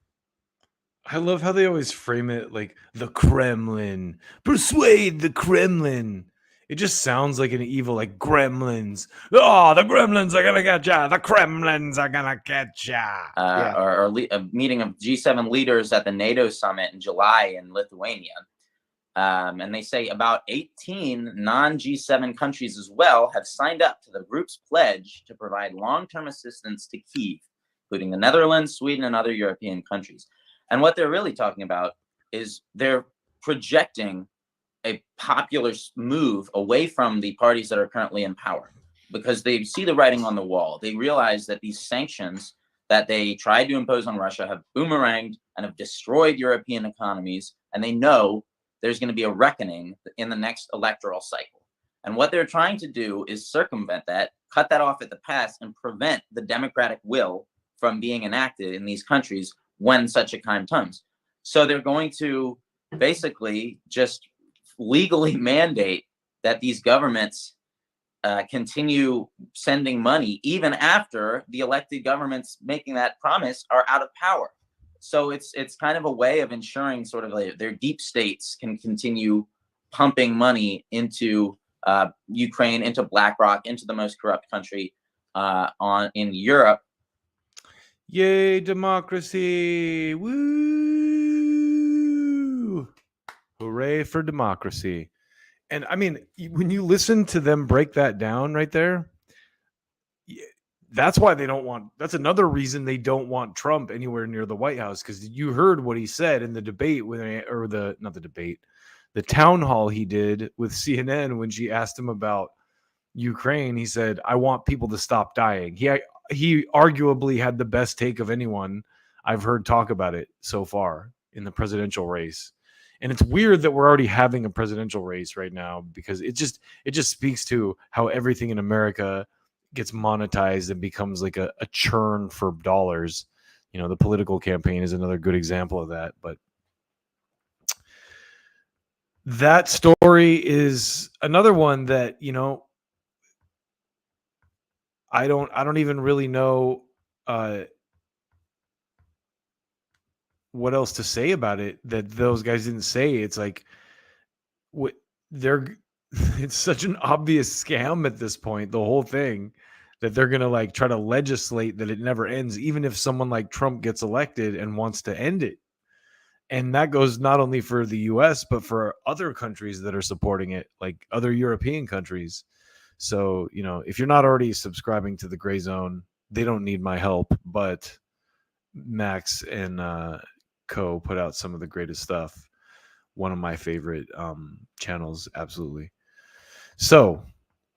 I love how they always frame it like the Kremlin, persuade the Kremlin. It just sounds like an evil, like gremlins. Oh, the gremlins are gonna get ya. The Kremlins are gonna get ya.
Or a meeting of G7 leaders at the NATO summit in July in Lithuania. And they say about 18 non-G7 countries as well have signed up to the group's pledge to provide long-term assistance to Kyiv, including the Netherlands, Sweden, and other European countries. And what they're really talking about is they're projecting a popular move away from the parties that are currently in power, because they see the writing on the wall. They realize that these sanctions that they tried to impose on Russia have boomeranged and have destroyed European economies, and they know there's going to be a reckoning in the next electoral cycle. And what they're trying to do is circumvent that, cut that off at the pass, and prevent the democratic will from being enacted in these countries when such a time comes. So they're going to basically just legally mandate that these governments continue sending money even after the elected governments making that promise are out of power. So it's kind of a way of ensuring sort of like their deep states can continue pumping money into Ukraine, into BlackRock, into the most corrupt country in Europe.
Yay, democracy! Woo! Hooray for democracy. And I mean, when you listen to them break that down right there, that's why they don't want, that's another reason they don't want Trump anywhere near the White House, because you heard what he said in the debate the town hall he did with CNN when she asked him about Ukraine. He said, I want people to stop dying. He arguably had the best take of anyone I've heard talk about it so far in the presidential race. And it's weird that we're already having a presidential race right now, because it just speaks to how everything in America gets monetized and becomes like a churn for dollars. You know, the political campaign is another good example of that. But that story is another one that, you know, I don't even really know what else to say about it that those guys didn't say. It's like it's such an obvious scam at this point, the whole thing, that they're going to like try to legislate that it never ends, even if someone like Trump gets elected and wants to end it. And that goes not only for the US, but for other countries that are supporting it, like other European countries. So, you know, if you're not already subscribing to the Grayzone, they don't need my help, but Max and Co put out some of the greatest stuff. One of my favorite channels, absolutely. So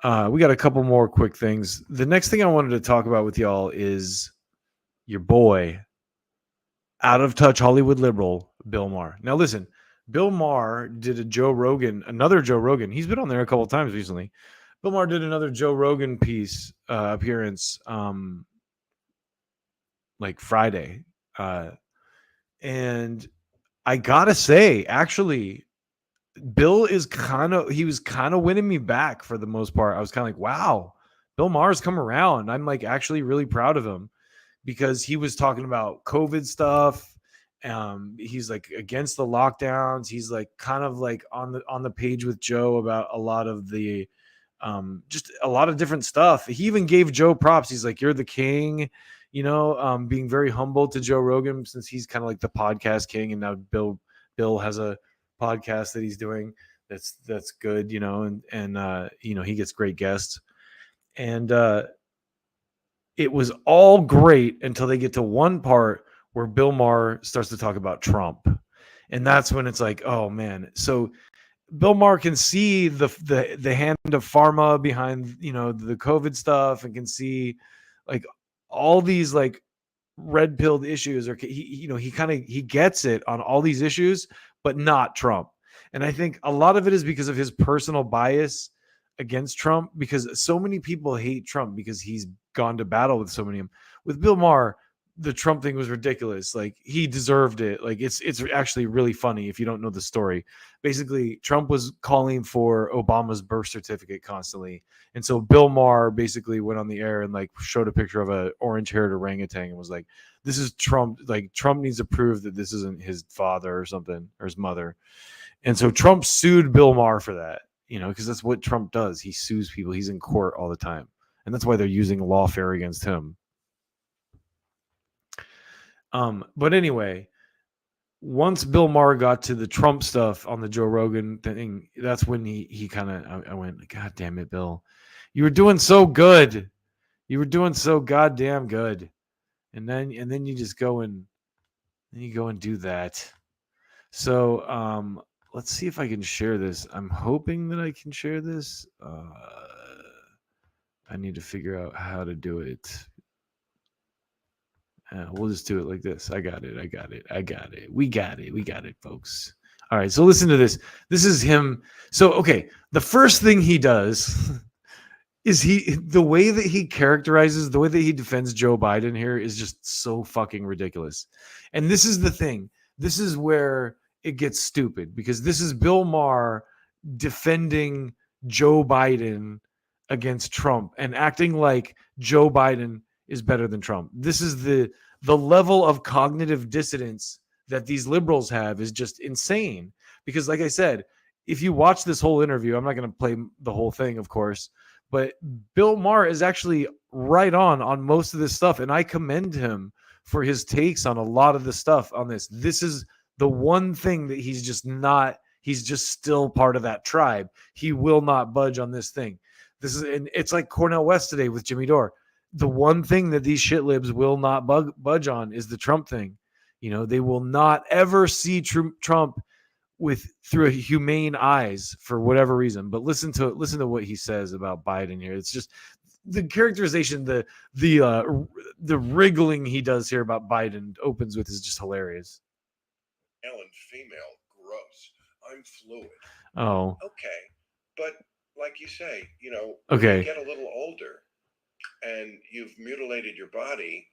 we got a couple more quick things. The next thing I wanted to talk about with y'all is your boy, out of touch Hollywood liberal, Bill Maher. Now listen, Bill Maher did another Joe Rogan. He's been on there a couple times recently. Bill Maher did another Joe Rogan appearance like Friday. And I gotta say, actually, Bill was kind of winning me back for the most part. I was kind of like, wow, Bill Maher's come around. I'm like actually really proud of him, because he was talking about COVID stuff. He's like against the lockdowns. He's like kind of like on the page with Joe about a lot of the just a lot of different stuff. He even gave Joe props. He's like, you're the king, you know, being very humble to Joe Rogan, since he's kind of like the podcast king. And now Bill has a podcast that he's doing that's good, you know, and you know, he gets great guests. And it was all great until they get to one part where Bill Maher starts to talk about Trump. And that's when it's like, oh man. So Bill Maher can see the hand of pharma behind, you know, the COVID stuff, and can see like all these like red pilled issues, or he gets it on all these issues, but not Trump. And I think a lot of it is because of his personal bias against Trump, because so many people hate Trump because he's gone to battle with so many of them. With Bill Maher, the Trump thing was ridiculous. Like, he deserved it. Like, it's actually really funny if you don't know the story. Basically, Trump was calling for Obama's birth certificate constantly. And so Bill Maher basically went on the air and like showed a picture of a orange-haired orangutan and was like, this is Trump. Like, Trump needs to prove that this isn't his father or something, or his mother. And so Trump sued Bill Maher for that, you know, because that's what Trump does. He sues people. He's in court all the time. And that's why they're using lawfare against him. But anyway, once Bill Maher got to the Trump stuff on the Joe Rogan thing, that's when he kind of, I went, God damn it, Bill. You were doing so good. You were doing so goddamn good. And then you just go and do that. So let's see if I can share this. I'm hoping that I can share this. I need to figure out how to do it. We'll just do it like this. I got it. We got it, folks. All right, so listen to this. This is him. So, okay, the first thing he does is the way that he characterizes, the way that he defends Joe Biden here is just so fucking ridiculous. And this is the thing. This is where it gets stupid, because this is Bill Maher defending Joe Biden against Trump and acting like Joe Biden is better than Trump. This is the level of cognitive dissonance that these liberals have is just insane. Because like I said, if you watch this whole interview, I'm not going to play the whole thing, of course, but Bill Maher is actually right on most of this stuff. And I commend him for his takes on a lot of the stuff on this. This is the one thing that he's just still part of that tribe. He will not budge on this thing. And it's like Cornel West today with Jimmy Dore. The one thing that these shit libs will not budge on is the Trump thing. You know, they will not ever see Trump through a humane eyes for whatever reason. But listen to what he says about Biden here. It's just the characterization, the wriggling he does here about Biden opens with is just hilarious.
Male and female, gross. I'm fluid.
Oh.
Okay, but like you say, you know,
okay,
when you get a little older and you've mutilated your body,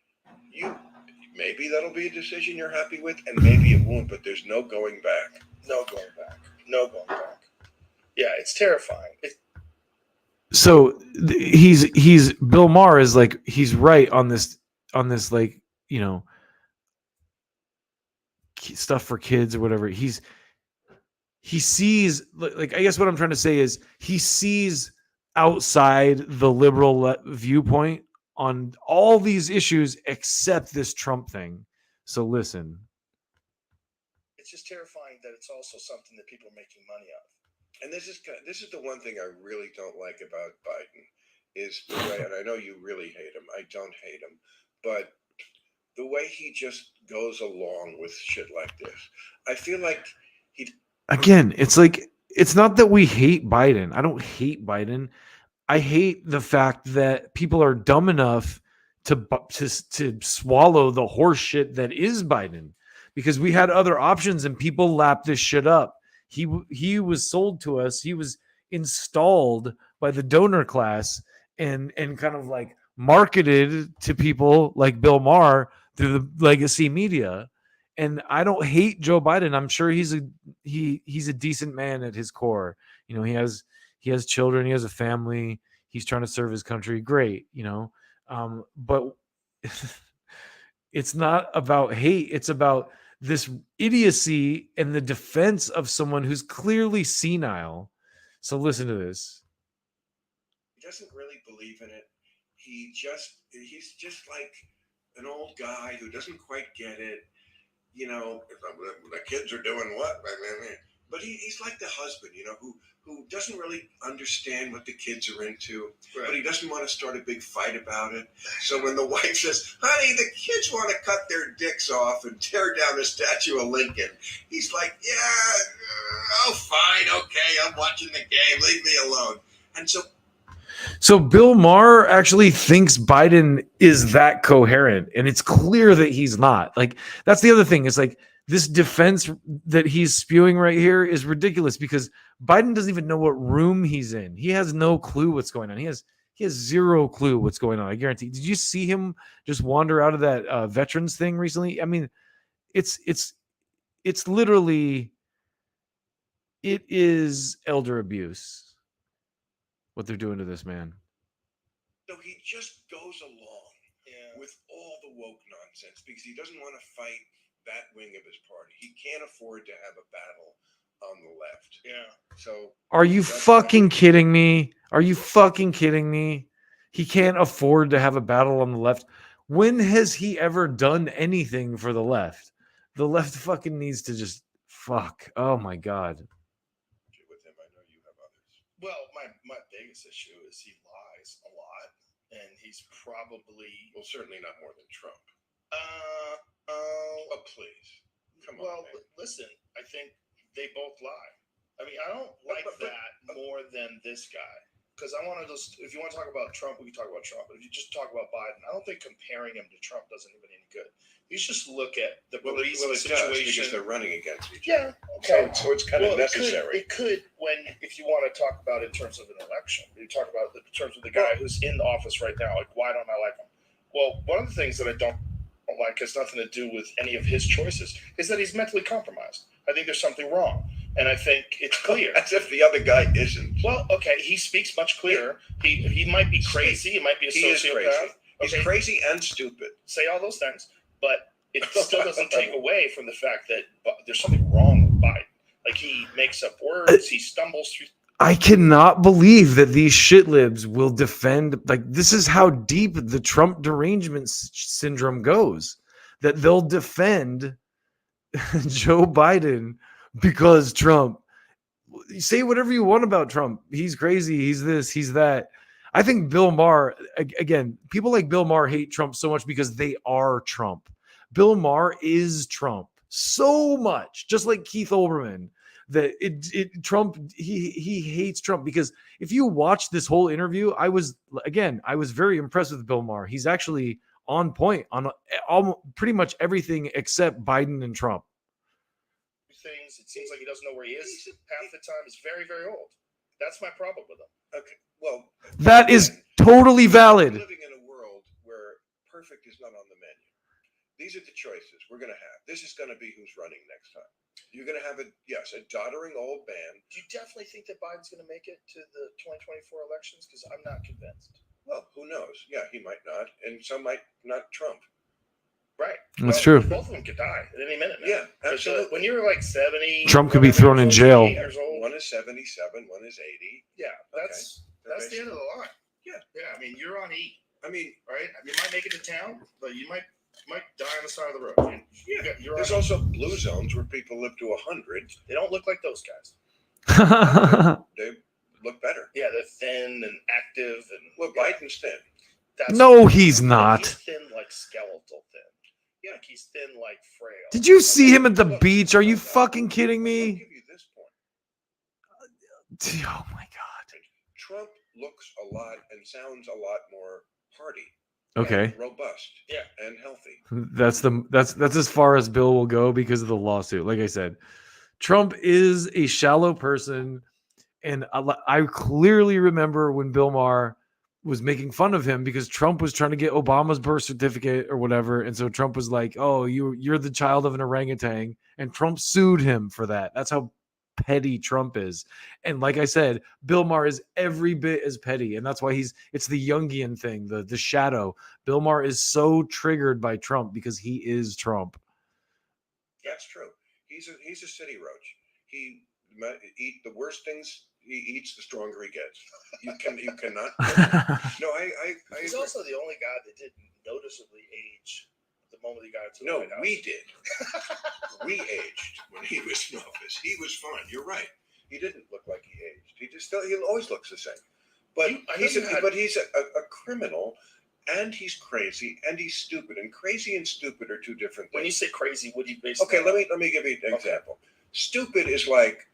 maybe that'll be a decision you're happy with, and maybe it won't, but there's no going back. No going back. Yeah, it's terrifying.
So he's Bill Maher is like, he's right on this like, you know, stuff for kids or whatever. He sees, like, I guess what I'm trying to say is he sees outside the liberal viewpoint on all these issues except this Trump thing. So listen.
It's just terrifying that it's also something that people are making money out of. And this is the one thing I really don't like about Biden is the way, and I know you really hate him. I don't hate him, but the way he just goes along with shit like this. I feel like
again, it's like, it's not that we hate Biden. I don't hate Biden. I hate the fact that people are dumb enough to swallow the horse shit that is Biden, because we had other options and people lapped this shit up. He was sold to us. He was installed by the donor class and kind of like marketed to people like Bill Maher through the legacy media. And I don't hate Joe Biden. I'm sure he's a decent man at his core. You know, he has children, he has a family, he's trying to serve his country. Great, you know. But it's not about hate. It's about this idiocy and the defense of someone who's clearly senile. So listen to this.
He doesn't really believe in it. He's just like an old guy who doesn't quite get it. You know, the kids are doing what? But he's like the husband, who doesn't really understand what the kids are into, but he doesn't want to start a big fight about it. So when the wife says, honey, the kids want to cut their dicks off and tear down a statue of Lincoln, he's like, yeah, oh, fine, okay, I'm watching the game, leave me alone. And
So Bill Maher actually thinks Biden is that coherent, and it's clear that he's not. Like, that's the other thing. It's like this defense that he's spewing right here is ridiculous because Biden doesn't even know what room he's in. He has no clue what's going on. He has zero clue what's going on. I guarantee. Did you see him just wander out of that veterans thing recently? I mean, it's literally, it is elder abuse what they're doing to this man.
so he just goes along with all the woke nonsense because he doesn't want to fight that wing of his party. He can't afford to have a battle on the left. Yeah. So
Are you fucking kidding me? Are you fucking kidding me? He can't afford to have a battle on the left. When has he ever done anything for the left? The left fucking needs to just fuck. Oh my God.
with him, I know you have others.
Well, my biggest issue is he lies a lot, and he's probably
certainly not more than Trump.
Oh,
please, come on.
Well,
man.
listen, I think they both lie. I mean, I don't like that more than this guy. Because I want to just, if you want to talk about Trump, we can talk about Trump. But if you just talk about Biden, I don't think comparing him to Trump does anybody any good. You just look at the recent situation.
Because they're running against each
other.
Yeah,
Okay.
So it's kind of necessary.
It could, if you want to talk about it in terms of an election, you talk about it in terms of the guy who's in the office right now. Like, why don't I like him? Well, one of the things that I don't like has nothing to do with any of his choices, is that he's mentally compromised. I think there's something wrong. And I think it's clear.
As if the other guy isn't.
Well, okay, he speaks much clearer. He might be crazy. He might be a sociopath.
Is crazy. He's crazy and stupid.
Say all those things, but it still doesn't take away from the fact that there's something wrong with Biden. Like, he makes up words, he stumbles through.
I cannot believe that these shitlibs will defend. Like, this is how deep the Trump derangement syndrome goes, that they'll defend Joe Biden because Trump. Say whatever you want about Trump. He's crazy. He's this, he's that. I think Bill Maher, again, people like Bill Maher hate Trump so much because they are Trump. Bill Maher is Trump so much, just like Keith Olbermann. That Trump, he hates Trump because if you watch this whole interview, I was very impressed with Bill Maher. He's actually on point on pretty much everything except Biden and Trump.
Things, it seems like he doesn't know where he is half the time. He's very, very old. That's my problem with him.
Okay, well,
that is totally valid.
We're living in a world where perfect is not on the menu. These are the choices we're going to have. This is going to be who's running next time. You're going to have a doddering old man.
Do you definitely think that Biden's going to make it to the 2024 elections? Because I'm not convinced.
Well, who knows? Yeah, he might not, and some might not Trump.
Right.
That's true.
Both of them could die at any minute now.
Yeah, absolutely.
When you're like 70,
Trump could be thrown in jail.
Years old.
One is 77, one is 80.
Yeah, that's the end of the line.
Yeah.
Yeah, I mean, you're on E.
I mean,
right? You might make it to town, but you might die on the side of the road.
There's also blue zones where people live to 100.
They don't look like those guys.
They look better.
Yeah, they're thin and active. And
well, Biden's thin.
No, he's not.
He's thin, like skeletal thin. Yeah, like he's thin, like frail.
Did you see him at the beach? Are you fucking kidding me?
I'll give you this point.
Oh my God.
Trump looks a lot and sounds a lot more hearty.
Okay.
Robust. Yeah. And healthy.
That's as far as Bill will go because of the lawsuit. Like I said, Trump is a shallow person, and I clearly remember when Bill Maher was making fun of him because Trump was trying to get Obama's birth certificate or whatever, and so Trump was like, "Oh, you're the child of an orangutan," and Trump sued him for that. That's how petty Trump is. And like I said, Bill Maher is every bit as petty, and that's why it's the Jungian thing, the shadow. Bill Maher is so triggered by Trump because he is Trump.
That's true. He's a city roach. He eat the worst things he eats, the stronger he gets. You cannot. No, I
He's
agree.
also the only guy that didn't noticeably age the moment he got into the
No,
White House.
we did. We aged when he was in office. He was fine. You're right. He didn't look like he aged. He always looks the same. But he's a criminal, and he's crazy, and he's stupid. And crazy and stupid are two different things.
When you say crazy, what do you basically?
Okay, let me give you an example. Stupid is like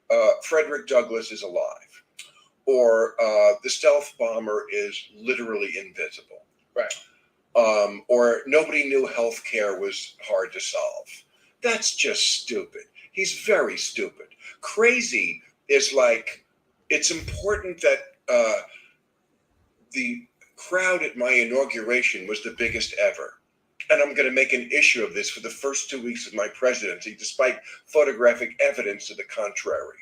Frederick Douglass is alive, or the stealth bomber is literally invisible.
Right.
Or nobody knew healthcare was hard to solve. That's just stupid. He's very stupid. Crazy is like, it's important that the crowd at my inauguration was the biggest ever. And I'm going to make an issue of this for the first 2 weeks of my presidency, despite photographic evidence to the contrary.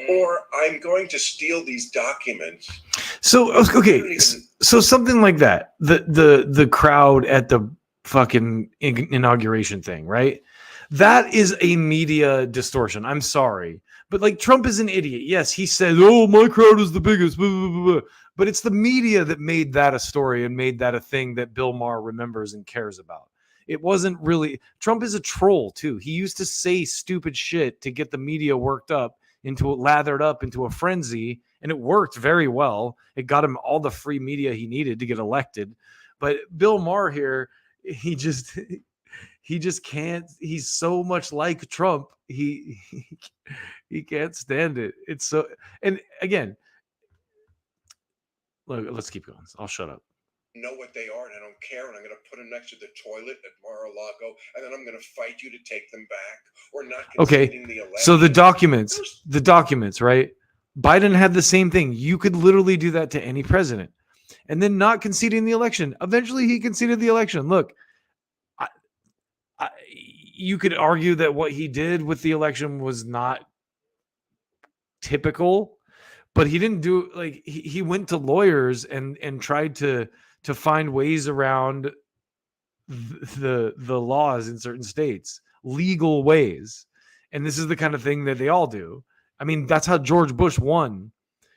Or I'm going to steal these documents.
So okay, so something like that. The crowd at the fucking inauguration thing, right? That is a media distortion. I'm sorry, but like Trump is an idiot. Yes, he said, "Oh, my crowd is the biggest," blah, blah, blah, blah. But it's the media that made that a story and made that a thing that Bill Maher remembers and cares about. It wasn't really. Trump is a troll too. He used to say stupid shit to get the media worked up, lathered up into a frenzy, and it worked very well. It got him all the free media he needed to get elected. But Bill Maher here, he just can't. He's so much like Trump. He can't stand it. It's so. And again, look, let's keep going. I'll shut up.
Know what they are, and I don't care, and I'm going to put them next to the toilet at Mar-a-Lago, and then I'm going to fight you to take them back, or not conceding the election.
So the documents, right? Biden had the same thing. You could literally do that to any president, and then not conceding the election. Eventually, he conceded the election. Look, you could argue that what he did with the election was not typical, but he didn't do like he went to lawyers and tried to find ways around the laws in certain states, legal ways. And this is the kind of thing that they all do. I mean, that's how George Bush won,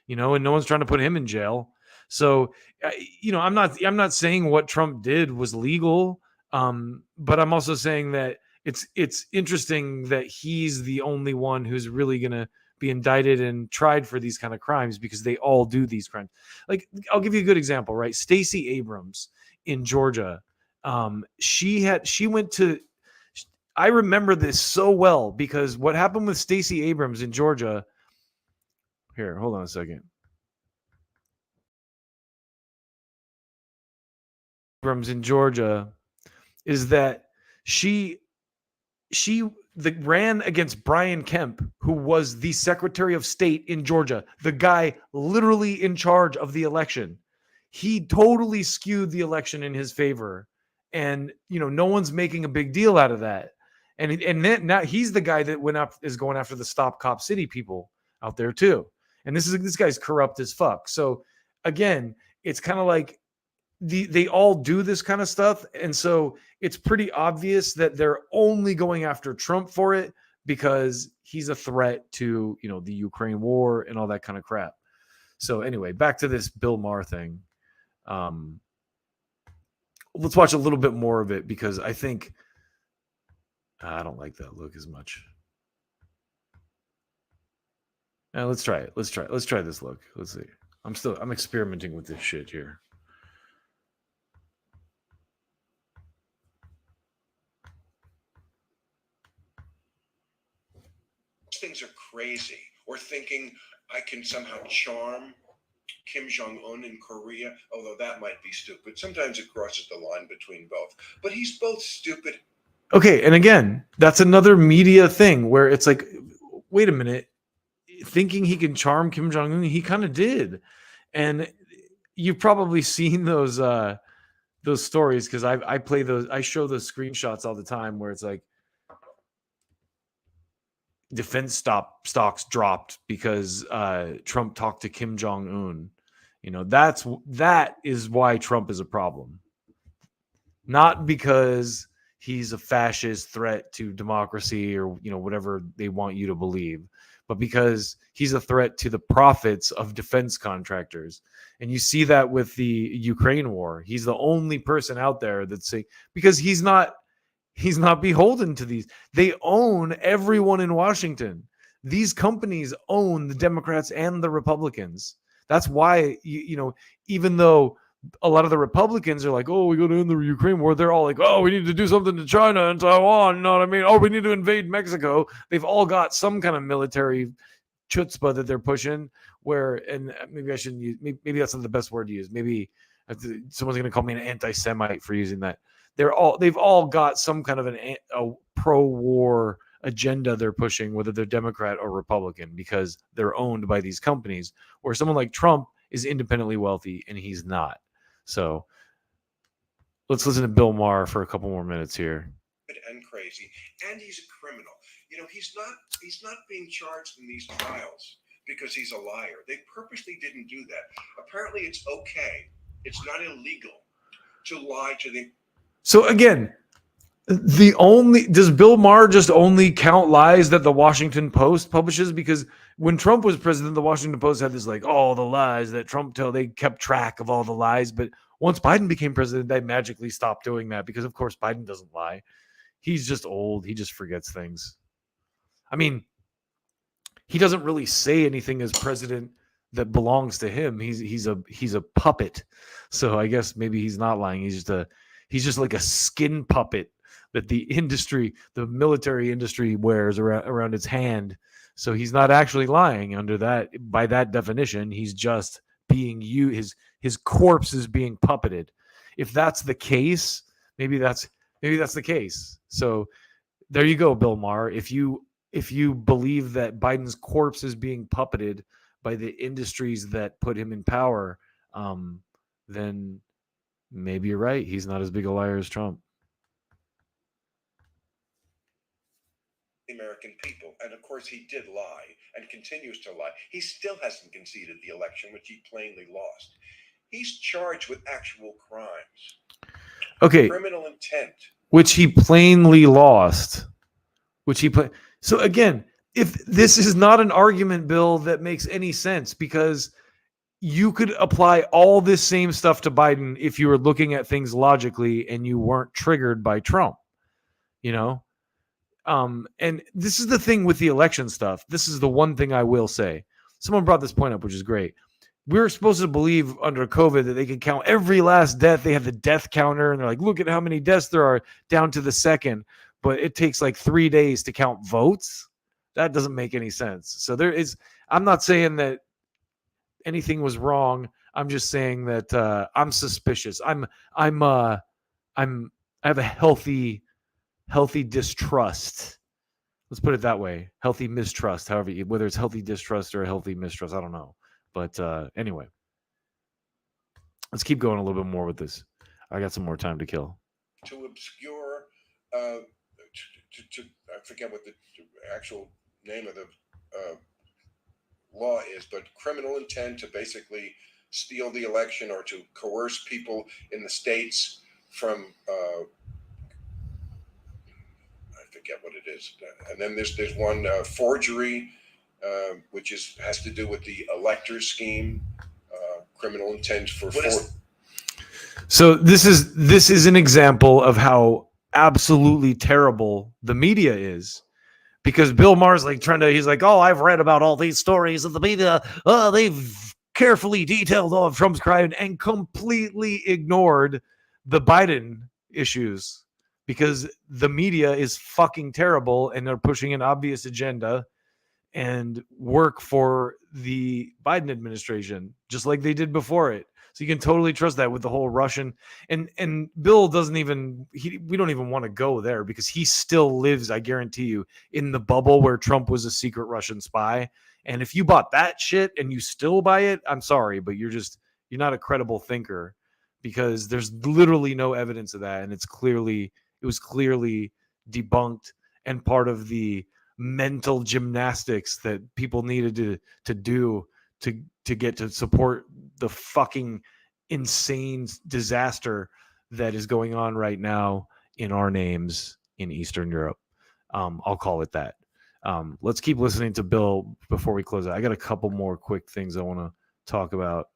and no one's trying to put him in jail. So, I'm not saying what Trump did was legal, but I'm also saying that it's interesting that he's the only one who's really going to be indicted and tried for these kind of crimes, because they all do these crimes. Like, I'll give you a good example, right? Stacey Abrams in Georgia. She went to, I remember this so well, because what happened with Stacey Abrams in Georgia, here, hold on a second. Abrams in Georgia is that she ran against Brian Kemp, who was the Secretary of State in Georgia, the guy literally in charge of the election. He totally skewed the election in his favor, and no one's making a big deal out of that. And then now he's the guy that is going after the Stop Cop City people out there too. And this guy's corrupt as fuck. So again, it's kind of like they all do this kind of stuff, and so it's pretty obvious that they're only going after Trump for it because he's a threat to the Ukraine war and all that kind of crap. So anyway, back to this Bill Maher thing. Let's watch a little bit more of it, because I think I don't like that look as much. Now let's try it. Let's try this look. Let's see. I'm experimenting with this shit here.
Things are crazy, or thinking I can somehow charm Kim Jong-un in Korea, although that might be stupid. Sometimes it crosses the line between both, but he's both stupid.
Okay, and again, that's another media thing where it's like, wait a minute, thinking he can charm Kim Jong-un, he kind of did. And you've probably seen those stories, because I show those screenshots all the time where it's like, defense stocks dropped because Trump talked to Kim Jong-un. That is why Trump is a problem. Not because he's a fascist threat to democracy or whatever they want you to believe, but because he's a threat to the profits of defense contractors. And you see that with the Ukraine war. He's the only person out there that's saying, because he's not He's not beholden to these. They own everyone in Washington. These companies own the Democrats and the Republicans. That's why, even though a lot of the Republicans are like, oh, we got to end the Ukraine war, they're all like, oh, we need to do something to China and Taiwan. You know what I mean? Oh, we need to invade Mexico. They've all got some kind of military chutzpah that they're pushing, and maybe I shouldn't use, maybe that's not the best word to use. Maybe someone's going to call me an anti-Semite for using that. They've all got some kind of a pro-war agenda they're pushing, whether they're Democrat or Republican, because they're owned by these companies, where someone like Trump is independently wealthy and he's not. So let's listen to Bill Maher for a couple more minutes here.
And crazy, and he's a criminal. He's not being charged in these trials because he's a liar. They purposely didn't do that. Apparently it's okay. It's not illegal to lie to the.
So again, does Bill Maher just only count lies that the Washington Post publishes? Because when Trump was president, the Washington Post had this like, all the lies that Trump told. They kept track of all the lies. But once Biden became president, they magically stopped doing that because, of course, Biden doesn't lie. He's just old. He just forgets things. I mean, he doesn't really say anything as president that belongs to him. He's a puppet. So I guess maybe he's not lying. He's just like a skin puppet that the military industry wears around its hand. So he's not actually lying under that. By that definition, he's just being his corpse is being puppeted. If that's the case, maybe that's the case. So there you go, Bill Maher. If you believe that Biden's corpse is being puppeted by the industries that put him in power, then maybe you're right. He's not as big a liar as Trump.
American people, and of course he did lie and continues to lie. He still hasn't conceded the election, which he plainly lost. He's charged with actual crimes.
Okay.
Criminal intent.
Which he plainly lost. So again, if this is not an argument, Bill, that makes any sense, because you could apply all this same stuff to Biden if you were looking at things logically and you weren't triggered by Trump, and this is the thing with the election stuff. This is the one thing I will say. Someone brought this point up, which is great. We were supposed to believe under COVID that they could count every last death. They have the death counter, and they're like, look at how many deaths there are down to the second. But it takes like 3 days to count votes. That doesn't make any sense. So I'm not saying that anything was wrong. I'm just saying that I'm suspicious. I have a healthy distrust. Let's put it that way. Healthy mistrust, whether it's healthy distrust or a healthy mistrust, I don't know. But anyway, let's keep going a little bit more with this. I got some more time to kill.
To obscure, I forget what the actual name of the law is, but criminal intent to basically steal the election or to coerce people in the states from, I forget what it is. And then there's one forgery, which has to do with the elector scheme, criminal intent for.
So this is an example of how absolutely terrible the media is, because Bill Maher's like he's like, oh, I've read about all these stories of the media. They've carefully detailed all of Trump's crime and completely ignored the Biden issues, because the media is fucking terrible and they're pushing an obvious agenda and work for the Biden administration, just like they did before it. So you can totally trust that with the whole Russian and Bill doesn't even, we don't even want to go there, because he still lives, I guarantee you, in the bubble where Trump was a secret Russian spy. And if you bought that shit and you still buy it, I'm sorry, but you're not a credible thinker, because there's literally no evidence of that. And it was clearly debunked and part of the mental gymnastics that people needed to do to get to support the fucking insane disaster that is going on right now in our names in Eastern Europe. I'll call it that. Let's keep listening to Bill before we close out. I got a couple more quick things I want to talk about.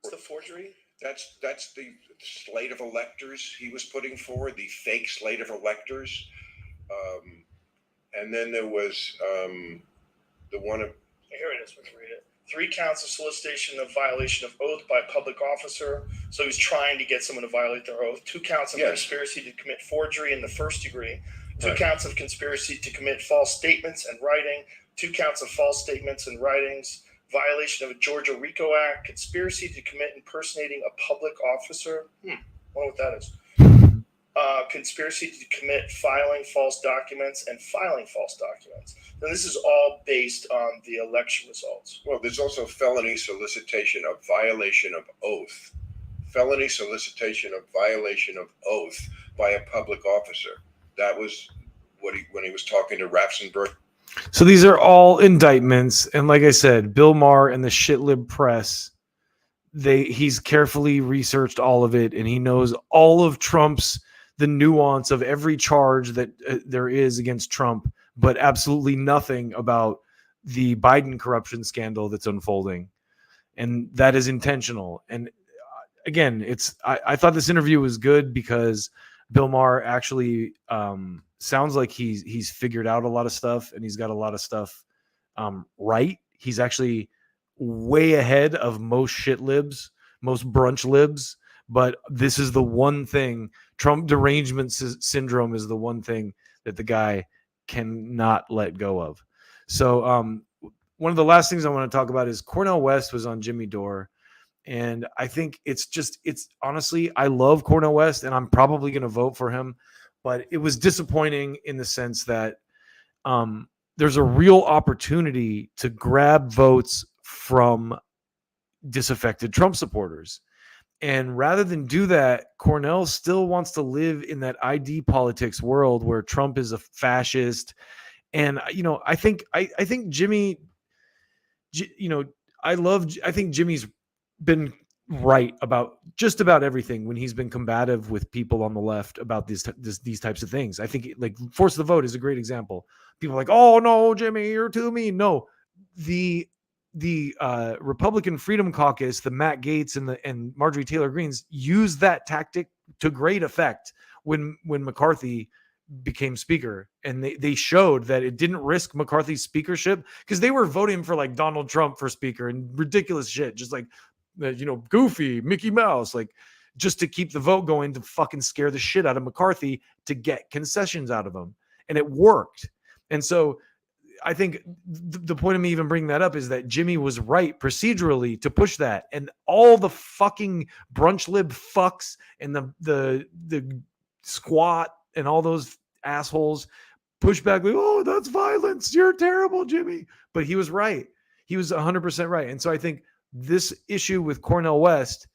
The forgery? That's the slate of electors he was putting forward, the fake slate of electors. And then there was the one of.
Here it is. Let's read it. 3 counts of solicitation of violation of oath by a public officer. So he's trying to get someone to violate their oath. 2 counts of conspiracy to commit forgery in the first degree. 2 counts of conspiracy to commit false statements and writing. 2 counts of false statements and writings. Violation of a Georgia RICO Act. Conspiracy to commit impersonating a public officer. I wonder what that is. Conspiracy to commit filing false documents and filing false documents. And this is all based on the election results.
Well, there's also felony solicitation of violation of oath. Felony solicitation of violation of oath by a public officer. That was when he was talking to Ratzenberg.
So these are all indictments, and like I said, Bill Maher and the shitlib press, he's carefully researched all of it, and he knows all of the nuance of every charge that there is against Trump, but absolutely nothing about the Biden corruption scandal that's unfolding. And that is intentional. And again, I thought this interview was good because Bill Maher actually sounds like he's figured out a lot of stuff, and he's got a lot of stuff right. He's actually way ahead of most shit libs, most brunch libs. But this is the one thing, Trump derangement syndrome is the one thing that the guy cannot let go of. So one of the last things I want to talk about is Cornel West was on Jimmy Dore. And I think it's honestly, I love Cornel West and I'm probably going to vote for him. But it was disappointing in the sense that there's a real opportunity to grab votes from disaffected Trump supporters. And rather than do that, Cornel still wants to live in that ID politics world where Trump is a fascist. And, I think Jimmy, I think Jimmy's been right about just about everything when he's been combative with people on the left about these types of things. I think like force the vote is a great example. People are like, oh no, Jimmy, you're too mean. No, the Republican Freedom Caucus, the Matt Gaetz and Marjorie Taylor Greens used that tactic to great effect when McCarthy became speaker, and they showed that it didn't risk McCarthy's speakership because they were voting for like Donald Trump for speaker and ridiculous shit, just like Goofy, Mickey Mouse, like just to keep the vote going to fucking scare the shit out of McCarthy to get concessions out of him, and it worked. And so I think the point of me even bringing that up is that Jimmy was right procedurally to push that, and all the fucking brunch lib fucks and the squat and all those assholes push back like, oh, that's violence. You're terrible, Jimmy. But he was right. He was 100% right. And so I think this issue with Cornel West,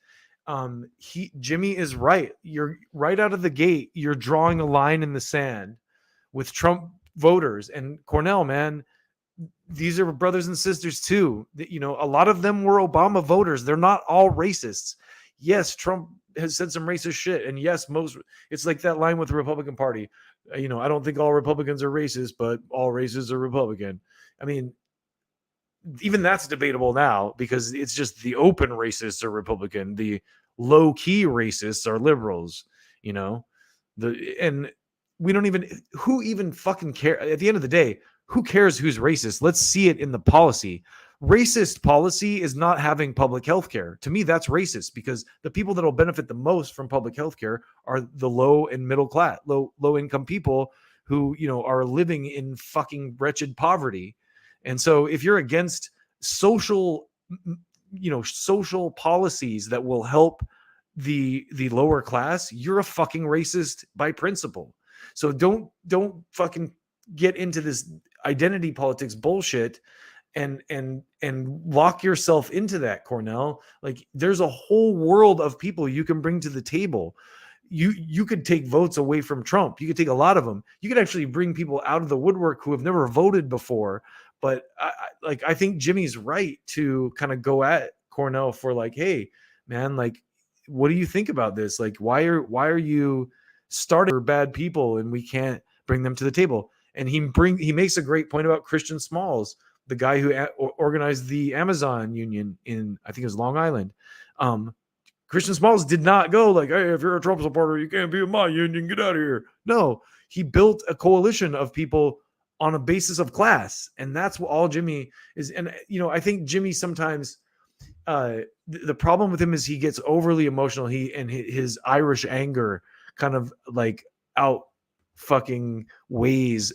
Jimmy is right. You're right out of the gate. You're drawing a line in the sand with Trump voters. And Cornel, man, these are brothers and sisters too. A lot of them were Obama voters. They're not all racists. Yes, Trump has said some racist shit. And yes, it's like that line with the Republican Party. I don't think all Republicans are racist, but all races are Republican. I mean, even that's debatable now because it's just the open racists are Republican. The low key racists are liberals, and we don't who even fucking care at the end of the day, who cares who's racist? Let's see it in the policy. Racist policy is not having public health care. To me, that's racist because the people that will benefit the most from public health care are the low and middle class, low income people who, are living in fucking wretched poverty. And so if you're against social policies that will help the lower class, you're a fucking racist by principle. So don't fucking get into this identity politics bullshit and lock yourself into that, Cornel. Like there's a whole world of people you can bring to the table. You could take votes away from Trump. You could take a lot of them. You could actually bring people out of the woodwork who have never voted before. But I think Jimmy's right to kind of go at Cornel for like, hey, man, like, what do you think about this? Like, why are you starting for bad people and we can't bring them to the table? And he makes a great point about Christian Smalls, the guy who organized the Amazon union in, I think it was Long Island. Christian Smalls did not go like, hey, if you're a Trump supporter, you can't be in my union, get out of here. No, he built a coalition of people on a basis of class. And that's what all Jimmy is. And, I think Jimmy sometimes, the problem with him is he gets overly emotional. His Irish anger kind of like out fucking weighs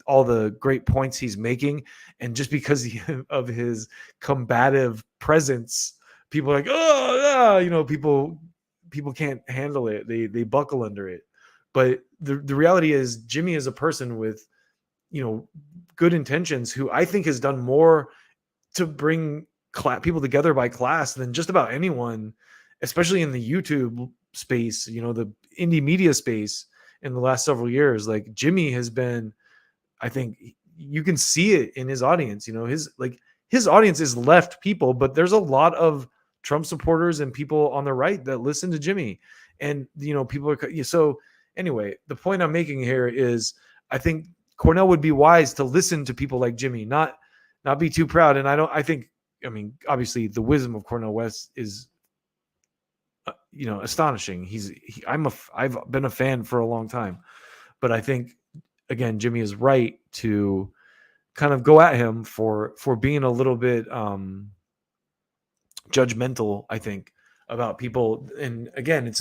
all the great points he's making. And just because of his combative presence, people are like, oh, yeah, people can't handle it. They buckle under it. But the reality is Jimmy is a person with, good intentions who I think has done more to bring people together by class than just about anyone, especially in the YouTube space, the indie media space in the last several years. Like Jimmy has been, I think you can see it in his audience, his audience is left people, but there's a lot of Trump supporters and people on the right that listen to Jimmy. And, people are, so anyway, the point I'm making here is I think Cornel would be wise to listen to people like Jimmy, not be too proud. And obviously the wisdom of Cornel West is, astonishing. I've been a fan for a long time, but I think again, Jimmy is right to kind of go at him for being a little bit, judgmental, I think, about people. And again,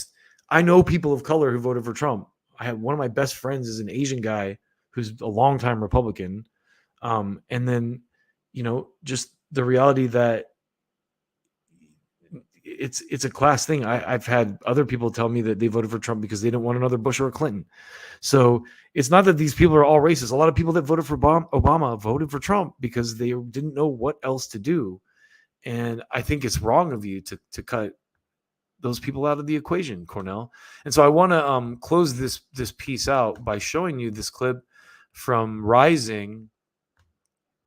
I know people of color who voted for Trump. I have one of my best friends is an Asian guy who's a longtime Republican. And then, just the reality that it's a class thing. I've had other people tell me that they voted for Trump because they didn't want another Bush or a Clinton. So it's not that these people are all racist. A lot of people that voted for Obama voted for Trump because they didn't know what else to do. And I think it's wrong of you to cut those people out of the equation, Cornel. And so I want to close this piece out by showing you this clip from Rising.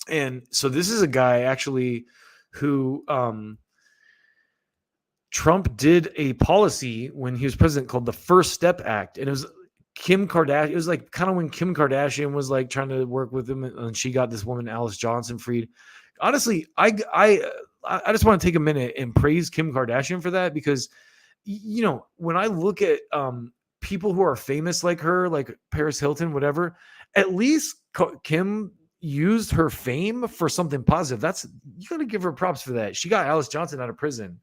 And so this is a guy actually who Trump did a policy when he was president called the First Step Act. And it was Kim Kardashian. It was like kind of when Kim Kardashian was like trying to work with him, and she got this woman, Alice Johnson, freed. Honestly, I just want to take a minute and praise Kim Kardashian for that, because, when I look at people who are famous like her, like Paris Hilton, whatever, at least Kim used her fame for something positive. You got to give her props for that. She got Alice Johnson out of prison.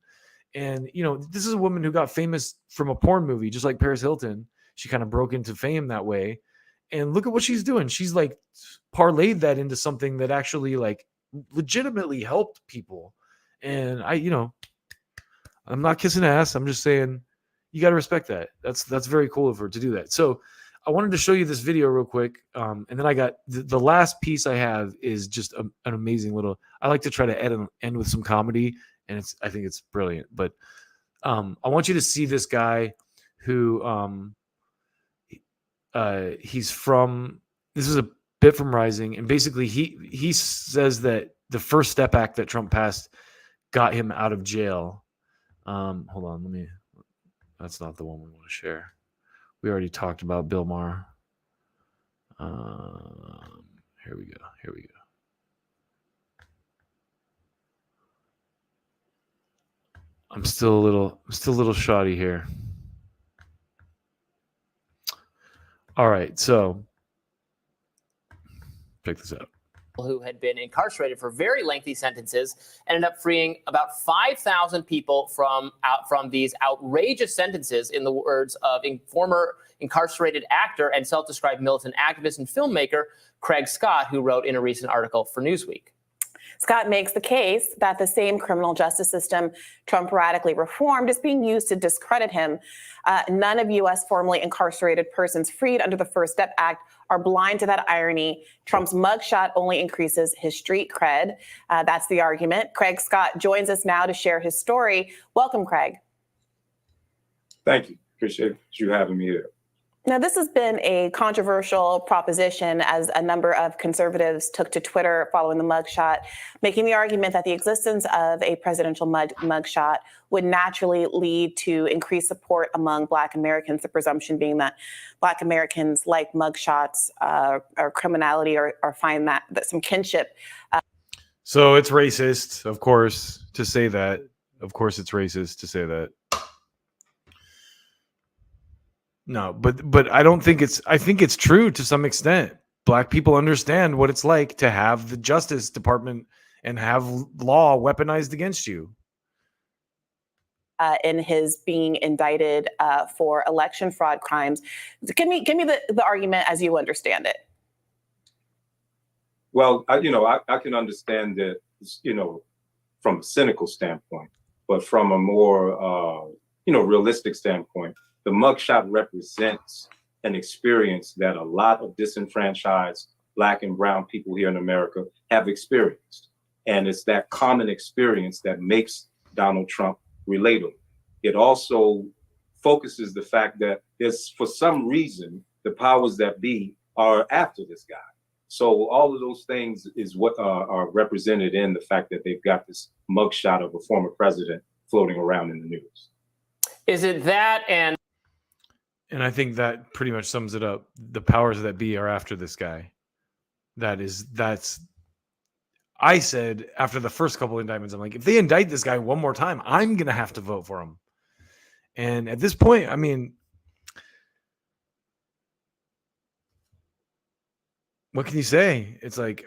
And, this is a woman who got famous from a porn movie, just like Paris Hilton. She kind of broke into fame that way. And look at what she's doing. She's like parlayed that into something that actually like legitimately helped people. And I'm not kissing ass. I'm just saying you got to respect that. That's very cool of her to do that. So I wanted to show you this video real quick. And then I got the last piece I have is just an amazing little, I like to try to end with some comedy, and I think it's brilliant. But I want you to see this guy who this is a bit from Rising. And basically he says that the First Step Act that Trump passed got him out of jail. Hold on, that's not the one we want to share. We already talked about Bill Maher. Here we go. I'm still a little shoddy here. All right, so check this out.
Who had been incarcerated for very lengthy sentences ended up freeing about 5,000 people from these outrageous sentences, in the words of former incarcerated actor and self-described militant activist and filmmaker Craig Scott, who wrote in a recent article for Newsweek.
Scott makes the case that the same criminal justice system Trump radically reformed is being used to discredit him. None of U.S. formerly incarcerated persons freed under the First Step Act are blind to that irony. Trump's mugshot only increases his street cred. That's the argument. Craig Scott joins us now to share his story. Welcome, Craig.
Thank you. Appreciate you having me here.
Now, this has been a controversial proposition as a number of conservatives took to Twitter following the mugshot, making the argument that the existence of a presidential mugshot would naturally lead to increased support among Black Americans, the presumption being that Black Americans like mugshots or criminality or find that some kinship.
So it's racist, of course, to say that. Of course, it's racist to say that. No, but I don't think it's. I think it's true to some extent. Black people understand what it's like to have the Justice Department and have law weaponized against you.
In his being indicted for election fraud crimes. Give me the argument as you understand it.
Well, I can understand that, from a cynical standpoint, but from a more, realistic standpoint, the mugshot represents an experience that a lot of disenfranchised Black and brown people here in America have experienced. And it's that common experience that makes Donald Trump relatable. It also focuses the fact that there's, for some reason, the powers that be are after this guy. So all of those things is what are represented in the fact that they've got this mugshot of a former president floating around in the news.
Is it that
And I think that pretty much sums it up. The powers that be are after this guy. That's. I said after the first couple indictments, I'm like, if they indict this guy one more time, I'm gonna have to vote for him. And at this point, I mean, what can you say? It's like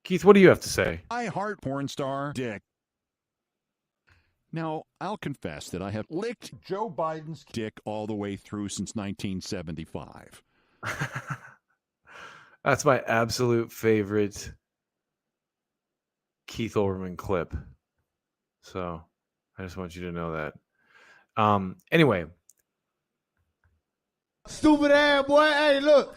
Keith, what do you have to say?
I heart porn star dick. Now, I'll confess that I have licked Joe Biden's dick all the way through since 1975.
That's my absolute favorite Keith Olbermann clip. So I just want you to know that. Anyway.
Stupid ass boy. Hey, look.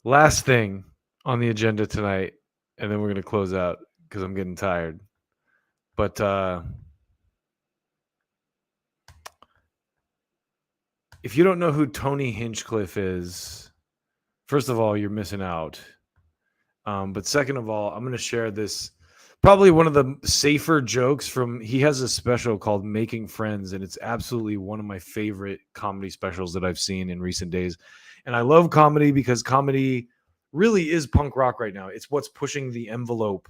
Last thing on the agenda tonight, and then we're going to close out because I'm getting tired. But if you don't know who Tony Hinchcliffe is, first of all, you're missing out. But second of all, I'm going to share this, probably one of the safer jokes from, he has a special called Making Friends, and it's absolutely one of my favorite comedy specials that I've seen in recent days. And I love comedy because comedy really is punk rock right now. It's what's pushing the envelope.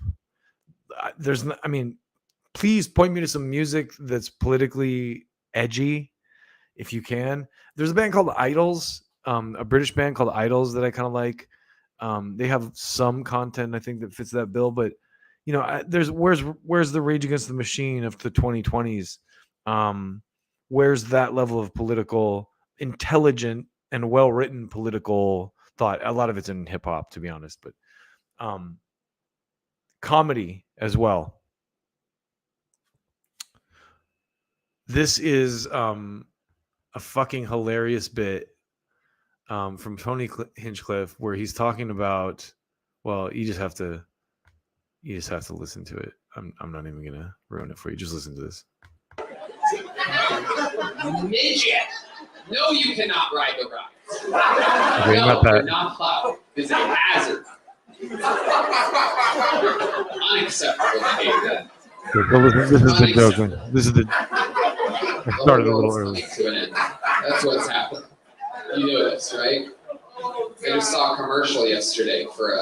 Please point me to some music that's politically edgy if you can. There's a band called Idols, a British band called Idols that I kind of like. They have some content I think that fits that bill, but there's where's the Rage Against the Machine of the 2020s? Where's that level of political, intelligent and well-written political thought? A lot of it's in hip hop, to be honest, but comedy as well. This is a fucking hilarious bit from Tony Hinchcliffe where he's talking about, well, you just have to listen to it. I'm not even gonna ruin it for you. Just listen to this.
Midget! No, you cannot ride the ride.
Okay,
No,
not that.
you're not plowed. It's a hazard. Unacceptable behavior.
Okay, so this is the joke. This is the. I started a little early.
To an end. That's what's happened. You know this, right? I just saw a commercial yesterday for it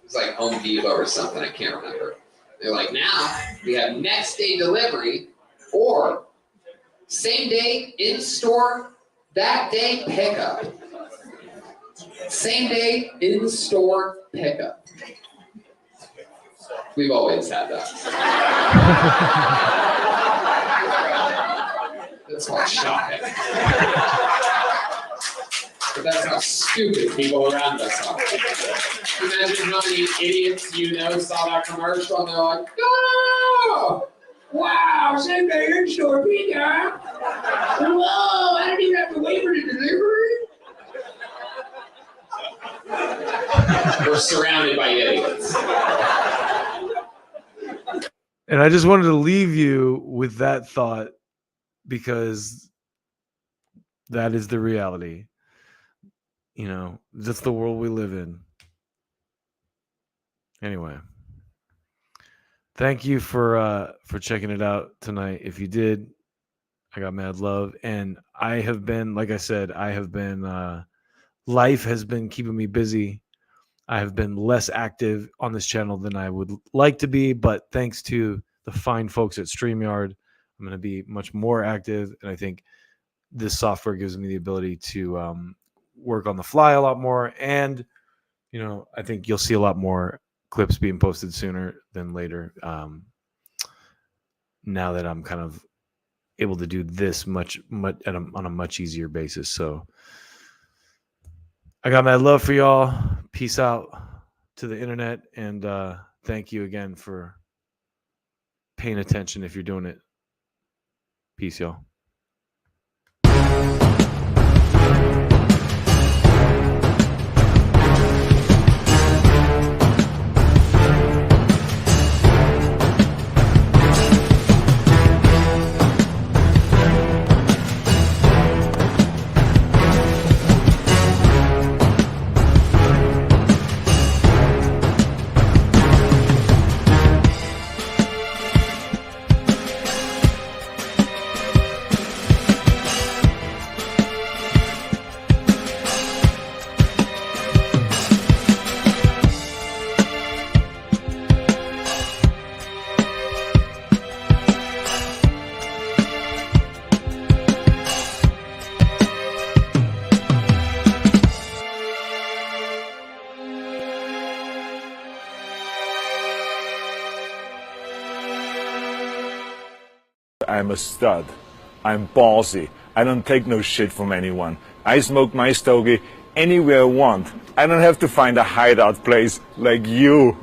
was like Home Depot or something. I can't remember. They're like, now we have next day delivery or same day in store, that day pickup. Same day in store pickup. We've always had that. That's called shopping. But that's how stupid people around us are. Imagine how many idiots you know saw that commercial and they're like, oh, wow, same day in store pickup. Whoa, I don't even have to wait for the delivery. We're surrounded by idiots.
And I just wanted to leave you with that thought because that is the reality. That's the world we live in. Anyway, thank you for checking it out tonight. If you did, I got mad love. And I have been, like I said, life has been keeping me busy. I have been less active on this channel than I would like to be, but thanks to the fine folks at StreamYard, I'm going to be much more active. And I think this software gives me the ability to work on the fly a lot more. And, you know, I think you'll see a lot more clips being posted sooner than later. Now that I'm kind of able to do this on a much easier basis. So I got my love for y'all. Peace out to the internet. And thank you again for paying attention if you're doing it. Peace, y'all.
I'm a stud. I'm ballsy. I don't take no shit from anyone. I smoke my stogie anywhere I want. I don't have to find a hideout place like you.